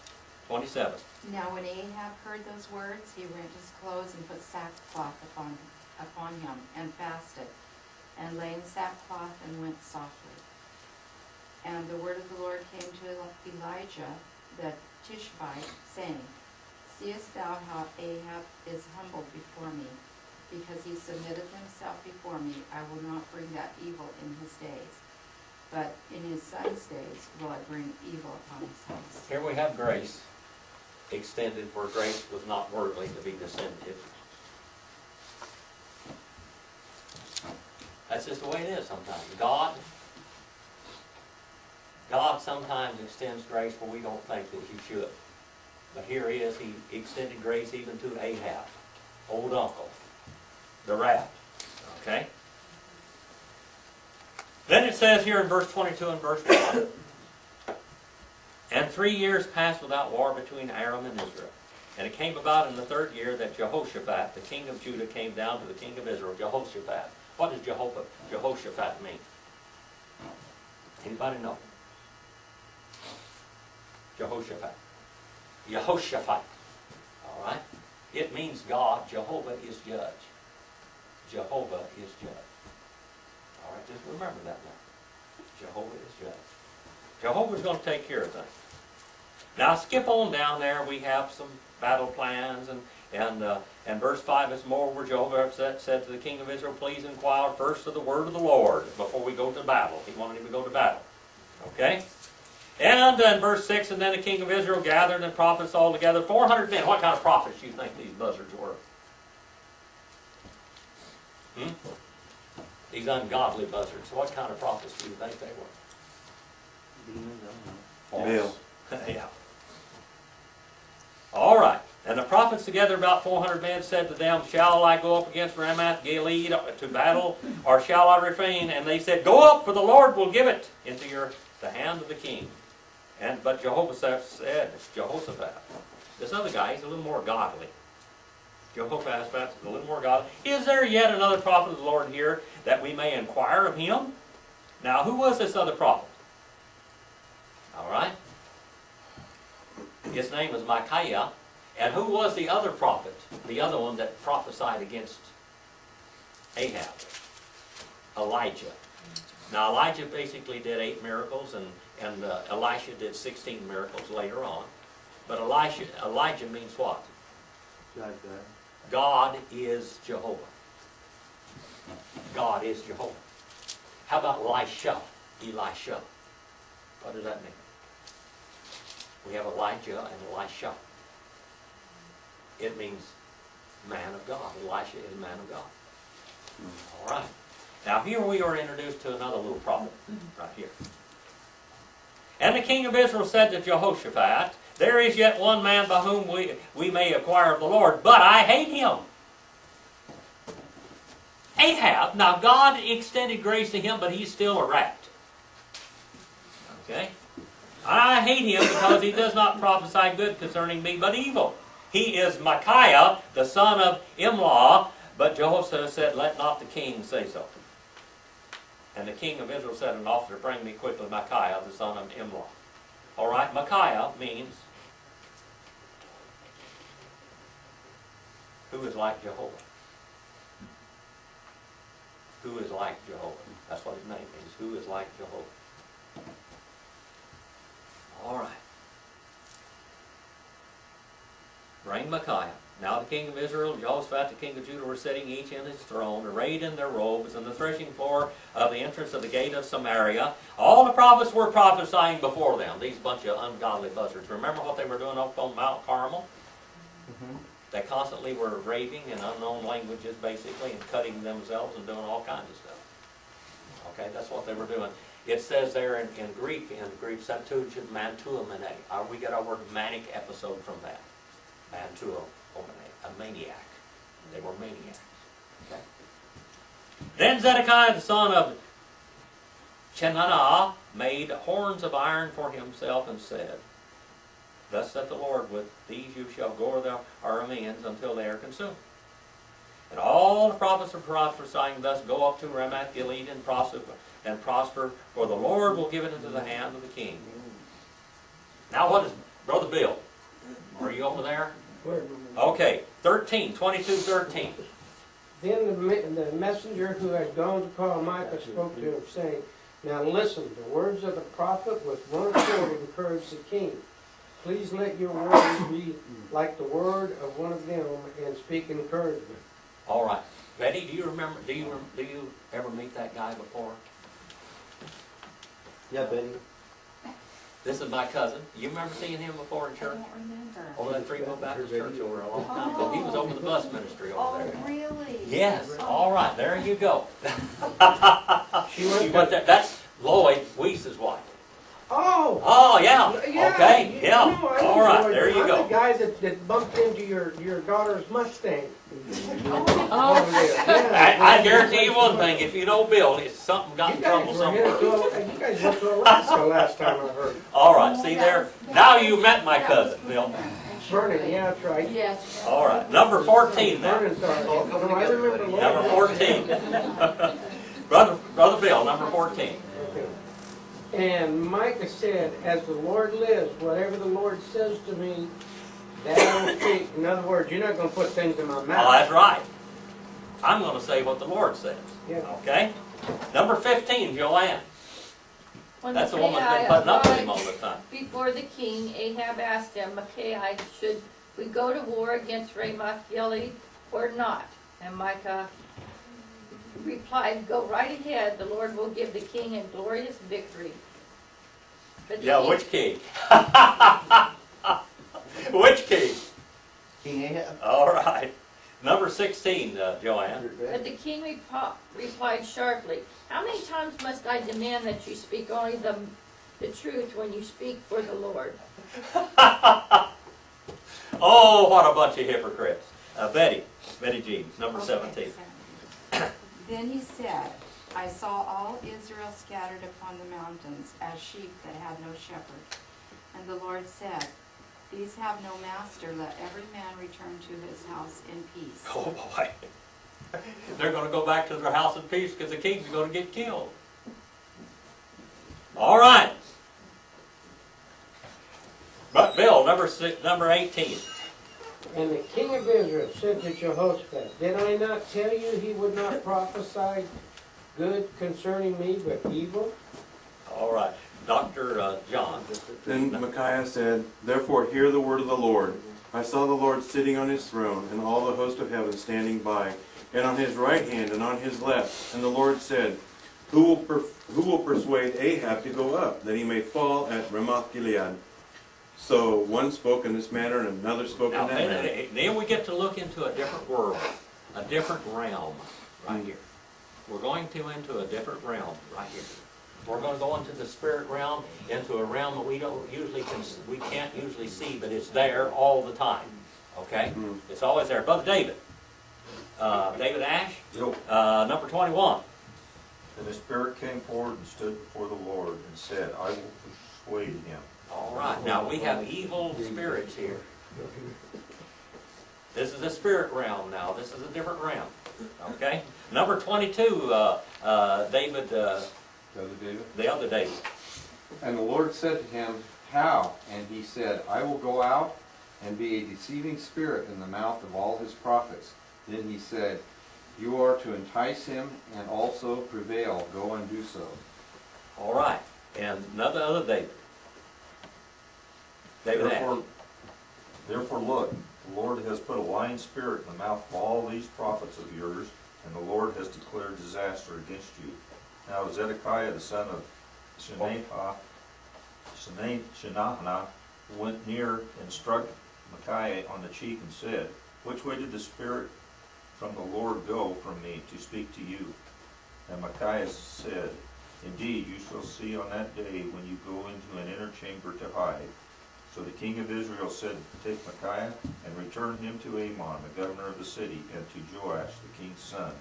27. Now when Ahab heard those words, he rent his clothes and put sackcloth upon him, and fasted, and lay in sackcloth and went softly. And the word of the Lord came to Elijah the Tishbite, saying, Seest thou how Ahab is humbled before me? Because he submitted himself before me, I will not bring that evil in his days. But in his son's days will I bring evil upon his house. Here we have grace extended where grace was not worthy to be descended. That's just the way it is sometimes. God sometimes extends grace where we don't think that he should. But here he is, he extended grace even to Ahab, old uncle, the rat. Okay? Then it says here in verse 22 and verse 1, and 3 years passed without war between Aram and Israel. And it came about in the 3rd year that Jehoshaphat, the king of Judah, came down to the king of Israel. Jehoshaphat. What does Jehoshaphat mean? Anybody know? Jehoshaphat. Yehoshaphat. All right? It means God, Jehovah is judge. Jehovah is judge. All right, just remember that now. Jehovah is judge. Jehovah's going to take care of things. Now skip on down there. We have some battle plans, and verse 5 is more where Jehovah said to the king of Israel, please inquire first of the word of the Lord before we go to battle. He wanted him to go to battle. Okay? And then verse 6, and then the king of Israel gathered and prophets all together, 400 men. What kind of prophets do you think these buzzards were? These ungodly buzzards. What kind of prophets do you think they were? Baal. Yeah. All right. And the prophets together, about 400 men, said to them, shall I go up against Ramoth Gilead to battle, or shall I refrain? And they said, go up, for the Lord will give it into the hand of the king. But Jehoshaphat said, this other guy, he's a little more godly. Jehoshaphat is a little more godly. Is there yet another prophet of the Lord here, that we may inquire of him? Now, who was this other prophet? All right. His name was Micaiah. And who was the other prophet? The other one that prophesied against Ahab? Elijah. Now, Elijah basically did 8 miracles, and Elisha did 16 miracles later on. But Elijah means what? God is Jehovah. God is Jehovah. How about Elisha? Elisha. What does that mean? We have Elijah and Elisha. It means man of God. Elisha is man of God. All right. Now here we are introduced to another little problem right here. And the king of Israel said to Jehoshaphat, there is yet one man by whom we may acquire of the Lord, but I hate him. Ahab, now God extended grace to him, but he's still a rat. Okay? I hate him because he does not prophesy good concerning me, but evil. He is Micaiah, the son of Imlah, but Jehoshaphat said, let not the king say so. And the king of Israel said, an officer, bring me quickly Micaiah, the son of Imlah. All right, Micaiah means who is like Jehovah. Who is like Jehovah? That's what his name means. Who is like Jehovah? All right. Reigned Micaiah. Now the king of Israel, Jehoshaphat, the king of Judah, were sitting each in his throne, arrayed in their robes, in the threshing floor of the entrance of the gate of Samaria. All the prophets were prophesying before them, these bunch of ungodly buzzards. Remember what they were doing up on Mount Carmel? They constantly were raving in unknown languages, basically, and cutting themselves and doing all kinds of stuff. Okay, that's what they were doing. It says there in Greek Septuagint, mantuomene. We get our word manic episode from that. Mantuomene, a maniac. They were maniacs. Okay. Then Zedekiah, the son of Chenaanah, made horns of iron for himself and said, Thus saith the Lord, with these you shall gore the Arameans until they are consumed. And all the prophets are prophesying thus, go up to Ramoth Gilead and prosper, for the Lord will give it into the hand of the king. Now what is, Brother Bill, are you over there? Okay, 13. Then the messenger who had gone to call Micah spoke to him, saying, Now listen, the words of the prophet with one accord encourage the king. Please let your words be like the word of one of them and speak encouragement. All right. Betty, do you remember, do you ever meet that guy before? Yeah, Betty. This is my cousin. You remember seeing him before in I church? don't remember. Over that Free Will Baptist Church over a long time ago. He was over the bus ministry over Oh, there. really? Yes. All right. There you go. She went You went there. That's Lloyd Weiss's wife. Oh! Oh, yeah. Yeah, Okay. Yeah. no, I All was right. Lloyd. There you I'm go. the guy that bumped into your daughter's Mustang. Oh, Over there. Yeah. I guarantee you one thing. If you know Bill, it's something got in You guys trouble were headed somewhere. to, you guys went to Alaska last time I heard. All right. See there? Now you met my cousin, Bill. Vernon, yeah, that's right. Yes. All right. Number 14 now. Vernon thought, no, I remember Lloyd. Number 14. Brother Bill, number 14. Okay. And Micah said, As the Lord lives, whatever the Lord says to me, that I will speak. In other words, you're not going to put things in my Oh, mouth. that's right. I'm going to say what the Lord says. Yeah. Okay? Number 15, Joanne. When That's the woman that's been Micaiah putting up with him all arrived the time. before the king, Ahab asked him, Micaiah, should we go to war against Ramoth Gilead or not? And Micah replied, Go right ahead, the Lord will give the king a glorious victory. But the Yeah, king- which king? Which king? King Ahab. All right. Number 16, Joanne. But the king replied sharply, How many times must I demand that you speak only the truth when you speak for the Lord? Oh, what a bunch of hypocrites. Betty Jeans, number Okay, 17. Then he said, I saw all Israel scattered upon the mountains as sheep that had no shepherd. And the Lord said, These have no master, let every man return to his house in peace. Oh, boy. They're going to go back to their house in peace because the king's going to get killed. All right. But Bill, number 18. And the king of Israel said to Jehoshaphat, Did I not tell you he would not prophesy good concerning me, but evil? All right. Dr. John. Then Micaiah said, Therefore hear the word of the Lord. I saw the Lord sitting on his throne, and all the host of heaven standing by, and on his right hand and on his left. And the Lord said, Who will persuade Ahab to go up, that he may fall at Ramoth Gilead? So one spoke in this manner, and another spoke in Now, that manner. then we get to look into a different world, a different realm right here. We're going to into a different realm right here. We're going to go into the spirit realm, into a realm that we can't usually see, but it's there all the time. Okay? It's always there. Brother David. David Ash. Number 21. And the Spirit came forward and stood before the Lord and said, I will persuade him. All right. Now we have evil spirits here. This is a spirit realm now. This is a different realm. Okay? Number 22, David. The other David? The other David. And the Lord said to him, How? And he said, I will go out and be a deceiving spirit in the mouth of all his prophets. Then he said, You are to entice him and also prevail. Go and do so. All right, and another David. David Ash. Therefore look, the Lord has put a lying spirit in the mouth of all these prophets of yours, and the Lord has declared disaster against you. Now Zedekiah the son of Chenaanah went near and struck Micaiah on the cheek and said, Which way did the spirit from the Lord go from me to speak to you? And Micaiah said, Indeed, you shall see on that day when you go into an inner chamber to hide. So the king of Israel said, Take Micaiah and return him to Amon, the governor of the city, and to Joash, the king's son,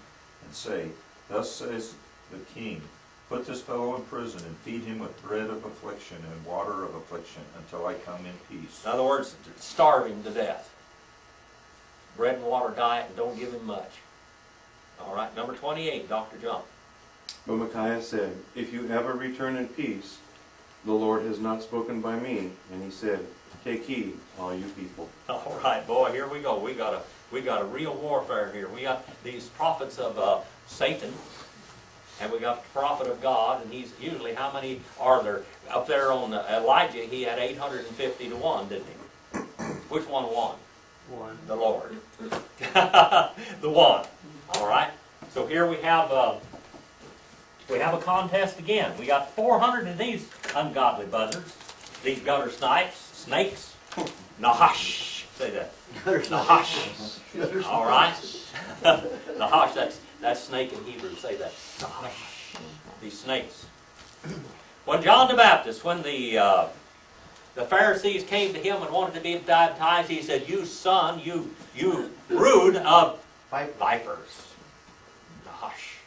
and say, Thus says the king, Put this fellow in prison and feed him with bread of affliction and water of affliction until I come in peace. In other words, starve him to death. Bread and water diet, and don't give him much. All right, number 28, Dr. John. But Micaiah said, If you ever return in peace, the Lord has not spoken by me. And he said, Take heed, all you people. All right, boy, here we go. We got a real warfare here. We got these prophets of Satan, and we got the prophet of God, and he's usually, how many are there? Up there on Elijah, he had 850 to 1, didn't he? Which one won? One. The Lord. The one. All right. So here we have a contest again. We got 400 of these ungodly buzzards, these gutter snakes. Nahash. Say that. Nahash. All right. Nahash. That's snake in Hebrew. Say that. Nahash. These snakes. When John the Baptist, when the Pharisees came to him and wanted to be baptized, he said, You son, you brood of vipers. Nahash.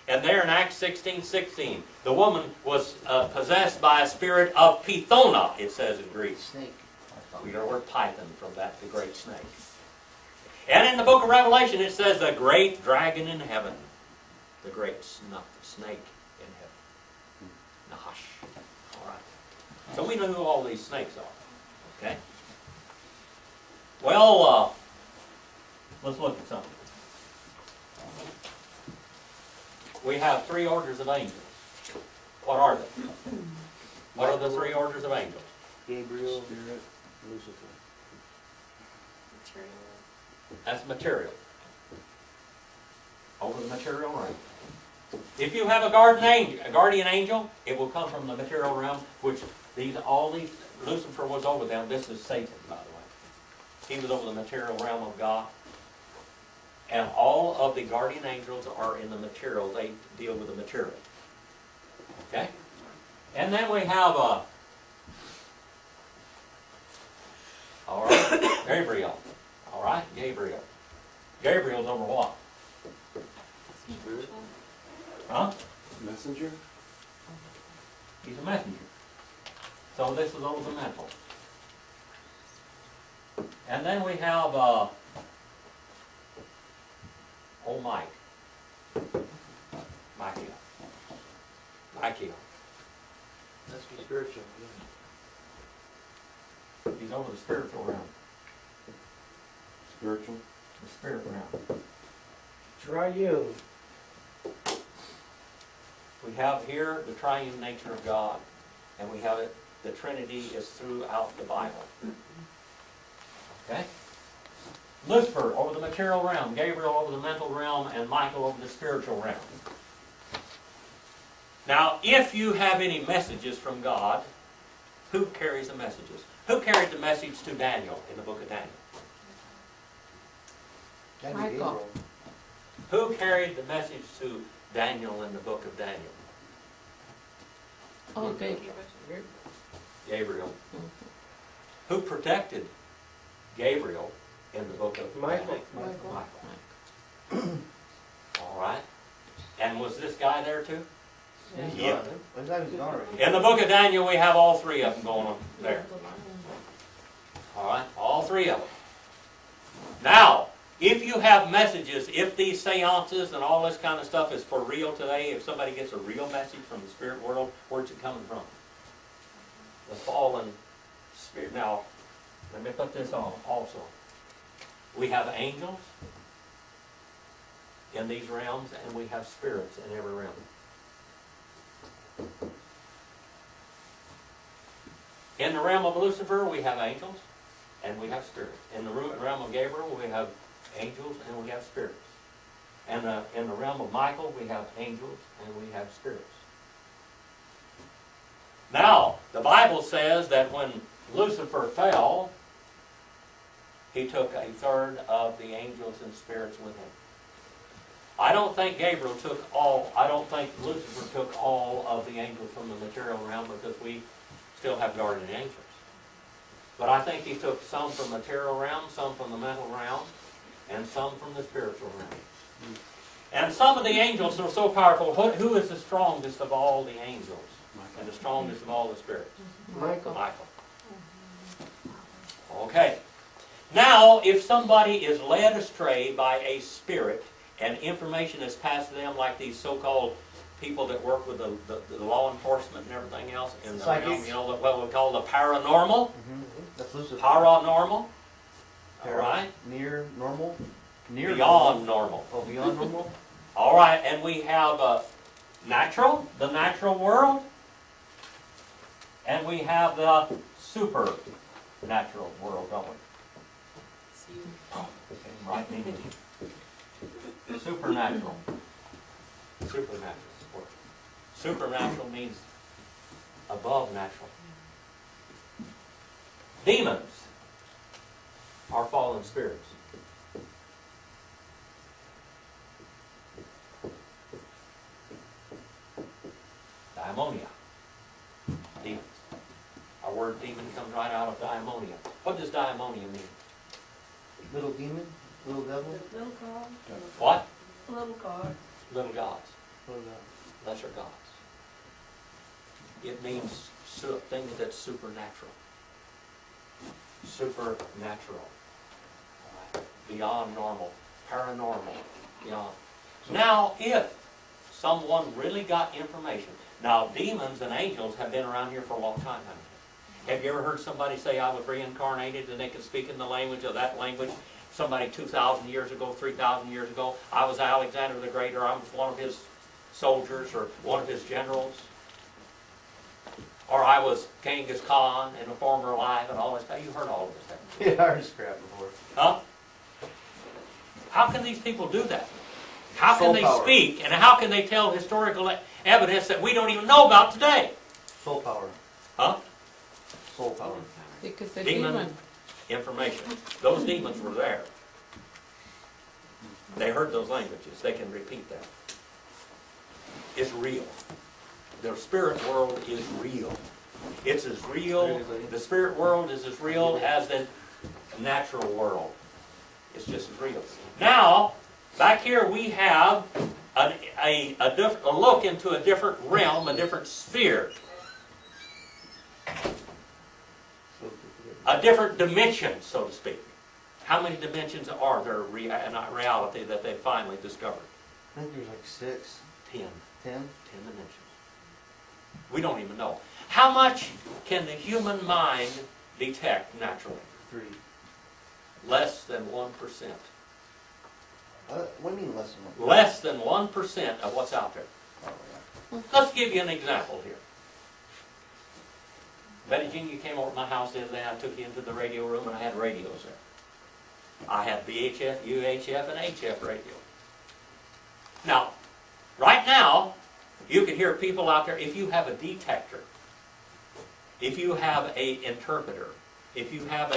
And there in Acts 16:16, the woman was possessed by a spirit of Pythona, it says in Greek. Snake. We get our word python from that, the great snake. And in the book of Revelation, it says the great dragon in heaven. The great snake in heaven. Nahash. All right. So we know who all these snakes are. Okay? Well, let's look at something. We have 3 orders of angels. What are they? What are the 3 orders of angels? Gabriel, Spirit, Lucifer. That's material. Over the material realm. If you have a guardian angel, it will come from the material realm, which all these, Lucifer was over them. This is Satan, by the way. He was over the material realm of God. And all of the guardian angels are in the material. They deal with the material. Okay? And then we have all right, Gabriel. All right, Gabriel. Gabriel's over what? Spirit. Huh? Messenger. He's a messenger. So this is over the mental. And then we have old Mike. Michael. that's the spiritual. He's over the spiritual realm. Spiritual. The spirit realm. Triune. We have here the triune nature of God, and we have it, the Trinity is throughout the Bible. Okay? Lucifer over the material realm, Gabriel over the mental realm, and Michael over the spiritual realm. Now, if you have any messages from God, who carries the messages? Who carried the message to Daniel in the book of Daniel? Michael. Who carried the message to Daniel in the book of Daniel? Oh, Gabriel. Gabriel. Who protected Gabriel in the book of Michael. Daniel? Michael. All right. And was this guy there too? Yeah. He's gone already. In the book of Daniel, we have all 3 of them going on there. All right, all 3 of them. Now, if you have messages, if these seances and all this kind of stuff is for real today, if somebody gets a real message from the spirit world, where's it coming from? The fallen spirit. Now, let me put this on also. We have angels, in these realms, and we have spirits in every realm. In the realm of Lucifer, we have angels and we have spirits. In the realm of Gabriel, we have angels and we have spirits. And in the realm of Michael, we have angels and we have spirits. Now, the Bible says that when Lucifer fell, he took a third of the angels and spirits with him. I don't think Gabriel took all, I don't think Lucifer took all of the angels from the material realm, because we still have guardian angels. But I think he took some from the material realm, some from the mental realm, and some from the spiritual realm. And some of the angels are so powerful. Who is the strongest of all the angels? And the strongest of all the spirits? Michael. Michael. Okay. Now, if somebody is led astray by a spirit, and information is passed to them, like these so-called people that work with the law enforcement and everything else in the realm, you know, what we call the paranormal. That's Lucifer. Paranormal. All right. Near normal. Near Beyond normal. Oh, beyond normal. All right, and we have natural, the natural world, and we have the supernatural world, don't we? Right, English. Supernatural. Supernatural. Supernatural means above natural. Demons are fallen spirits. Daimonia. Demons. Our word demon comes right out of daimonia. What does daimonia mean? Little demon, little devil. Little God. What? Little God. Little gods. Little devil. Lesser gods. It means things that's supernatural. Supernatural. Beyond normal. Paranormal. Beyond. Now, if someone really got information. Now, demons and angels have been around here for a long time. Have you ever heard somebody say, I was reincarnated, and they could speak in the language of that language? Somebody 2,000 years ago, 3,000 years ago, I was Alexander the Great, or I was one of his soldiers, or one of his generals. Or I was Genghis Khan in a former life, and all this stuff. You heard all of this, haven't you? Yeah, I heard this crap before. Huh? How can these people do that? How can Soul they power. speak, and how can they tell historical evidence that we don't even know about today? Soul power. Huh? Soul power. Because the Demon demon. information. Those demons were there. They heard those languages. They can repeat that. It's real. The spirit world is real. It's as real, the spirit world is as real as the natural world. It's just as real. Now, back here we have a look into a different realm, a different sphere. A different dimension, so to speak. How many dimensions are there in reality that they finally discovered? I think there's like 6. 10. 10? 10 dimensions. We don't even know. How much can the human mind detect naturally? 3. Less than 1%. What do you mean less than 1? Less than 1% of what's out there. Oh, yeah. Let's give you an example here. Betty Jean, you came over to my house the other day. I took you into the radio room, and I had radios there. I had VHF, UHF, and HF radio. Now, right now, you can hear people out there. If you have a detector, if you have an interpreter, if you have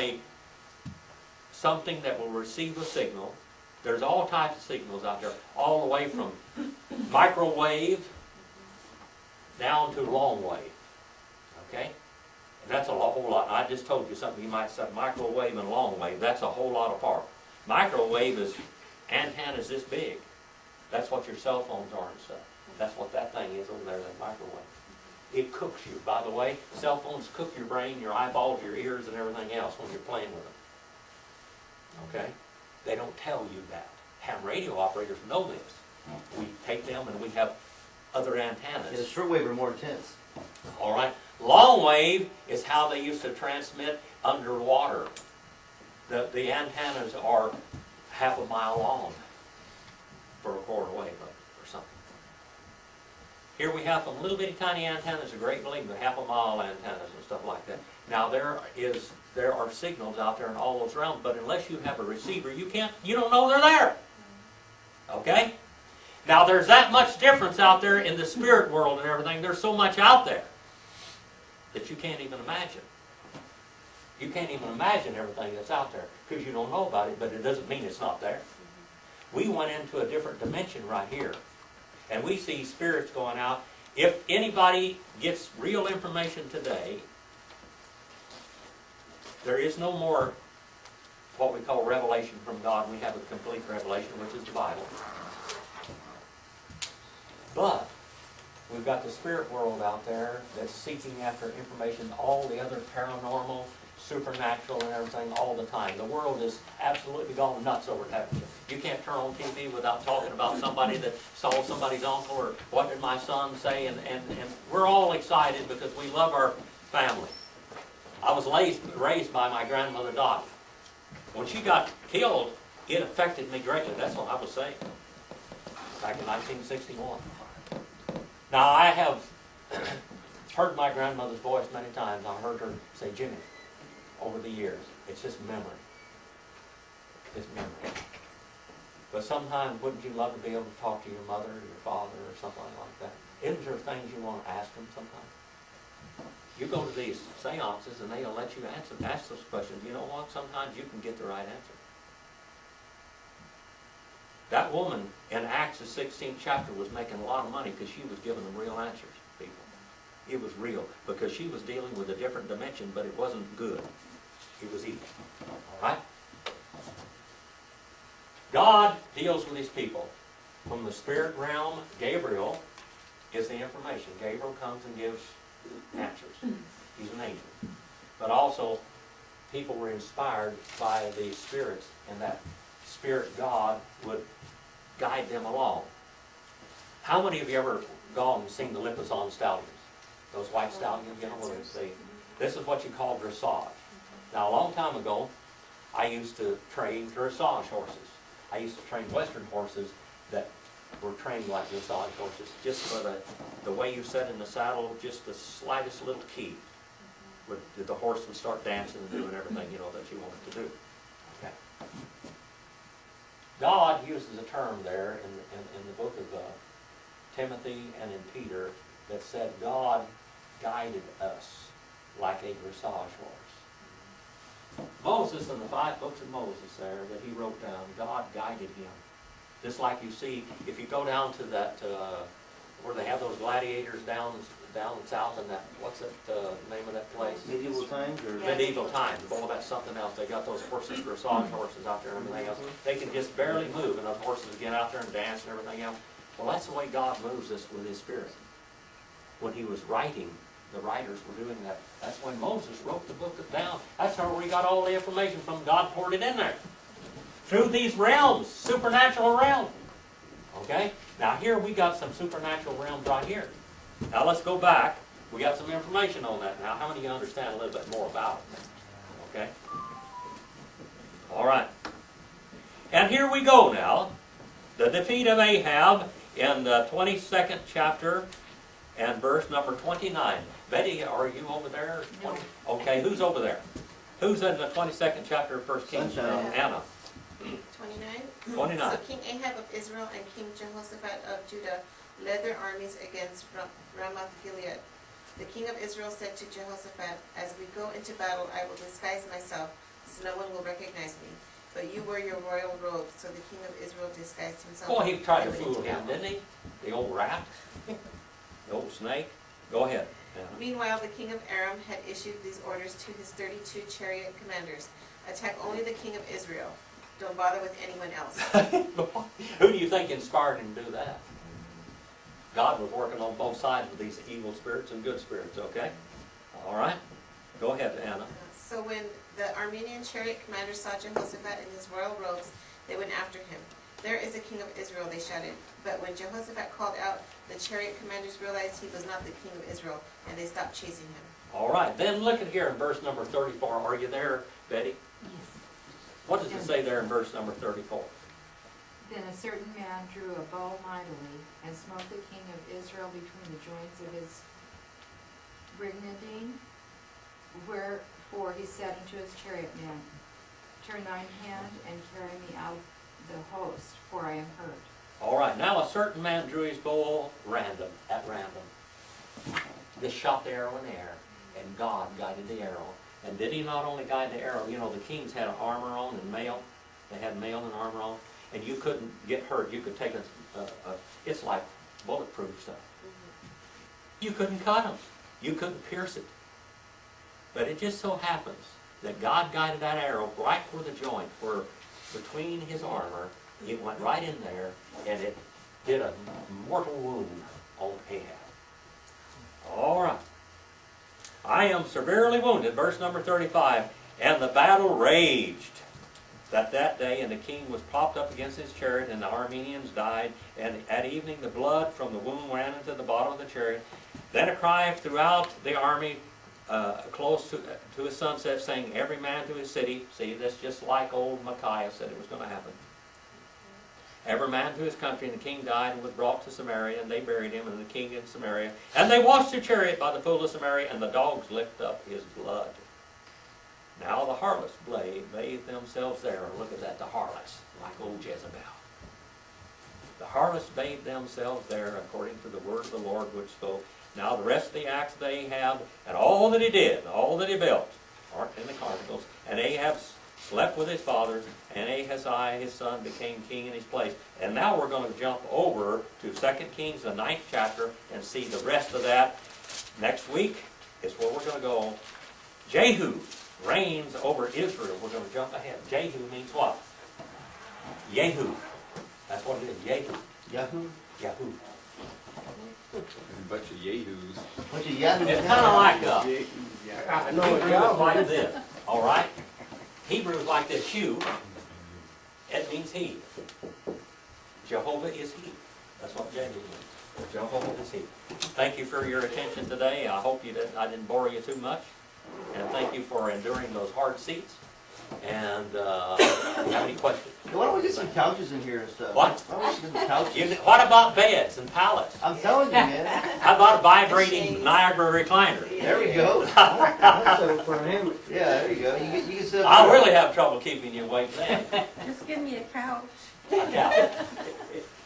something that will receive a signal, there's all types of signals out there, all the way from microwave down to long wave. Okay? And that's a whole lot. I just told you something. You might say microwave and long wave. That's a whole lot apart. Microwave is antennas this big. That's what your cell phones are and stuff. That's what that thing is over there, that microwave. It cooks you, by the way. Cell phones cook your brain, your eyeballs, your ears, and everything else when you're playing with them. Okay? They don't tell you that. Ham radio operators know this. We take them and we have other antennas. Yeah, the shortwave are more intense. All right. Long wave is how they used to transmit underwater. The antennas are half a mile long. for a quarter wave or something. Here we have some little bitty tiny antennas, a great big, half a mile antennas and stuff like that. Now there are signals out there in all those realms, but unless you have a receiver, you don't know they're there. Okay? Now there's that much difference out there in the spirit world and everything. There's so much out there that you can't even imagine. You can't even imagine everything that's out there because you don't know about it, but it doesn't mean it's not there. We went into a different dimension right here. And we see spirits going out. If anybody gets real information today, there is no more what we call revelation from God. We have a complete revelation, which is the Bible. But we've got the spirit world out there that's seeking after information, all the other paranormal, supernatural and everything all the time. The world is absolutely gone nuts over that. You can't turn on TV without talking about somebody that saw somebody's uncle or what did my son say, and we're all excited because we love our family. I was raised by my grandmother Dottie. When she got killed, it affected me greatly. That's what I was saying back in 1961. Now I have heard my grandmother's voice many times. I heard her say Jimmy over the years. It's just memory. It's memory. But sometimes wouldn't you love to be able to talk to your mother or your father or something like that? Isn't there things you want to ask them sometimes? You go to these seances and they'll let you ask those questions. You know what? Sometimes you can get the right answer. That woman in Acts the 16th chapter was making a lot of money because she was giving them real answers, people. It was real because she was dealing with a different dimension, but it wasn't good. It was evil. All right? God deals with his people. From the spirit realm, Gabriel is the information. Gabriel comes and gives answers. He's an angel. But also, people were inspired by the spirits, and that spirit God would guide them along. How many of you ever gone and seen the Lipizzan stallions? Those white stallions, you know what they say. This is what you call dressage. Now, a long time ago, I used to train dressage horses. I used to train Western horses that were trained like dressage horses. Just for the way you sat in the saddle, just the slightest little key, the horse would start dancing and doing everything, you know, that you wanted to do. Okay. God uses a term there in the book of Timothy and in Peter that said God guided us like a dressage horse. Moses, in the 5 books of Moses there that he wrote down, God guided him. Just like you see, if you go down to that, where they have those gladiators down south in that, what's that name of that place? Medieval times? Or? Medieval times. Boy, that's something else. They got those horses, dressage horses out there and everything else. They can just barely move, and those horses get out there and dance and everything else. Well, that's the way God moves us with his spirit. When he was writing, the writers were doing that. That's when Moses wrote the book down. That's how we got all the information from. God poured it in there. Through these realms, supernatural realms. Okay? Now here we got some supernatural realms right here. Now let's go back. We got some information on that now. How many of you understand a little bit more about it? Okay? All right. And here we go now. The defeat of Ahab in the 22nd chapter and verse number 29. Betty, are you over there? No. Okay, who's over there? Who's in the 22nd chapter of 1 Kings? Sunshine. Anna. 29. 29. So King Ahab of Israel and King Jehoshaphat of Judah led their armies against Ramoth Gilead. The king of Israel said to Jehoshaphat, "As we go into battle, I will disguise myself, so no one will recognize me. But you wear your royal robes." So the king of Israel disguised himself. Boy, he tried to and went fool into him, battle. didn't he? The old rat. The old snake. Go ahead, Anna. Meanwhile, the king of Aram had issued these orders to his 32 chariot commanders: "Attack only the king of Israel. Don't bother with anyone else." Who do you think inspired him to do that? God was working on both sides with these evil spirits and good spirits, okay? All right? Go ahead, Anna. So when the Armenian chariot commanders saw Jehoshaphat in his royal robes, they went after him. "There is a king of Israel," they shouted. But when Jehoshaphat called out, the chariot commanders realized he was not the king of Israel, and they stopped chasing him. All right, then look at here in verse number 34. Are you there, Betty? Yes. What does it say there in verse number 34? Then a certain man drew a bow mightily, and smote the king of Israel between the joints of his brigandine. Wherefore he said unto his chariot men, Turn thine hand and carry me out of the host, for I am hurt. All right, now a certain man drew his bow at random. Just shot the arrow in the air, and God guided the arrow. And did he not only guide the arrow, you know, the kings had armor on and mail. They had mail and armor on, and you couldn't get hurt. You could take it's like bulletproof stuff. You couldn't cut them. You couldn't pierce it. But it just so happens that God guided that arrow right where the joint, where between his armor, it went right in there, and it did a mortal wound on Ahab. All right. I am severely wounded, verse number 35, and the battle raged that day, and the king was propped up against his chariot, and the Arameans died, and at evening the blood from the wound ran into the bottom of the chariot. Then a cry throughout the army, close to his sunset, saying, every man to his city. See, that's just like old Micaiah said it was going to happen. Every man to his country, and the king died and was brought to Samaria, and they buried him, and the king in Samaria. And they washed the chariot by the pool of Samaria, and the dogs licked up his blood. Now the harlots bathed themselves there. Look at that, the harlots, like old Jezebel. The harlots bathed themselves there according to the word of the Lord which spoke. Now the rest of the acts of Ahab, and all that he did, all that he built, aren't in the Chronicles. And Ahab slept with his fathers, and Ahaziah his son became king in his place. And now we're going to jump over to 2 Kings, the 9th chapter, and see the rest of that. Next week is where we're going to go. Jehu reigns over Israel. We're going to jump ahead. Jehu means what? Yehu. That's what it is. Yehu. Yahoo? Yahoo. A bunch of yahoos. Bunch of yahoos. It's kind of like I know it, Hebrew is like this. All right? Hebrew is like this. Shu. It means he. Jehovah is he. That's what Jehu means. Jehovah is he. Thank you for your attention today. I hope I didn't bore you too much. And thank you for enduring those hard seats. And if you have any questions? Why don't we get some couches in here and stuff? What? Why don't we get some couches? What about beds and pallets? I'm telling you, man. How about a vibrating Niagara recliner? There we go. That's it for him. Yeah, there you go. You can sit up I'll there. really have trouble keeping you awake then. Just give me a couch. Yeah.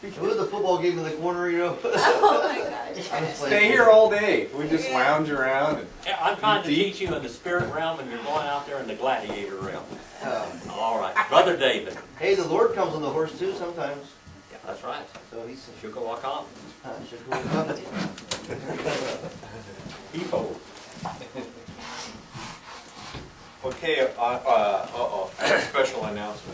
It was the football game in the corner, you know. Oh my gosh. I'm just like- Stay here all day. We just lounge around and Yeah, I'm trying to teach you in the spirit realm, and you're going out there in the gladiator realm. All right. Brother David. Hey, the Lord comes on the horse too sometimes. Yeah, that's right. So he's Shukawakam. should go with Epo. Okay, I have a special announcement.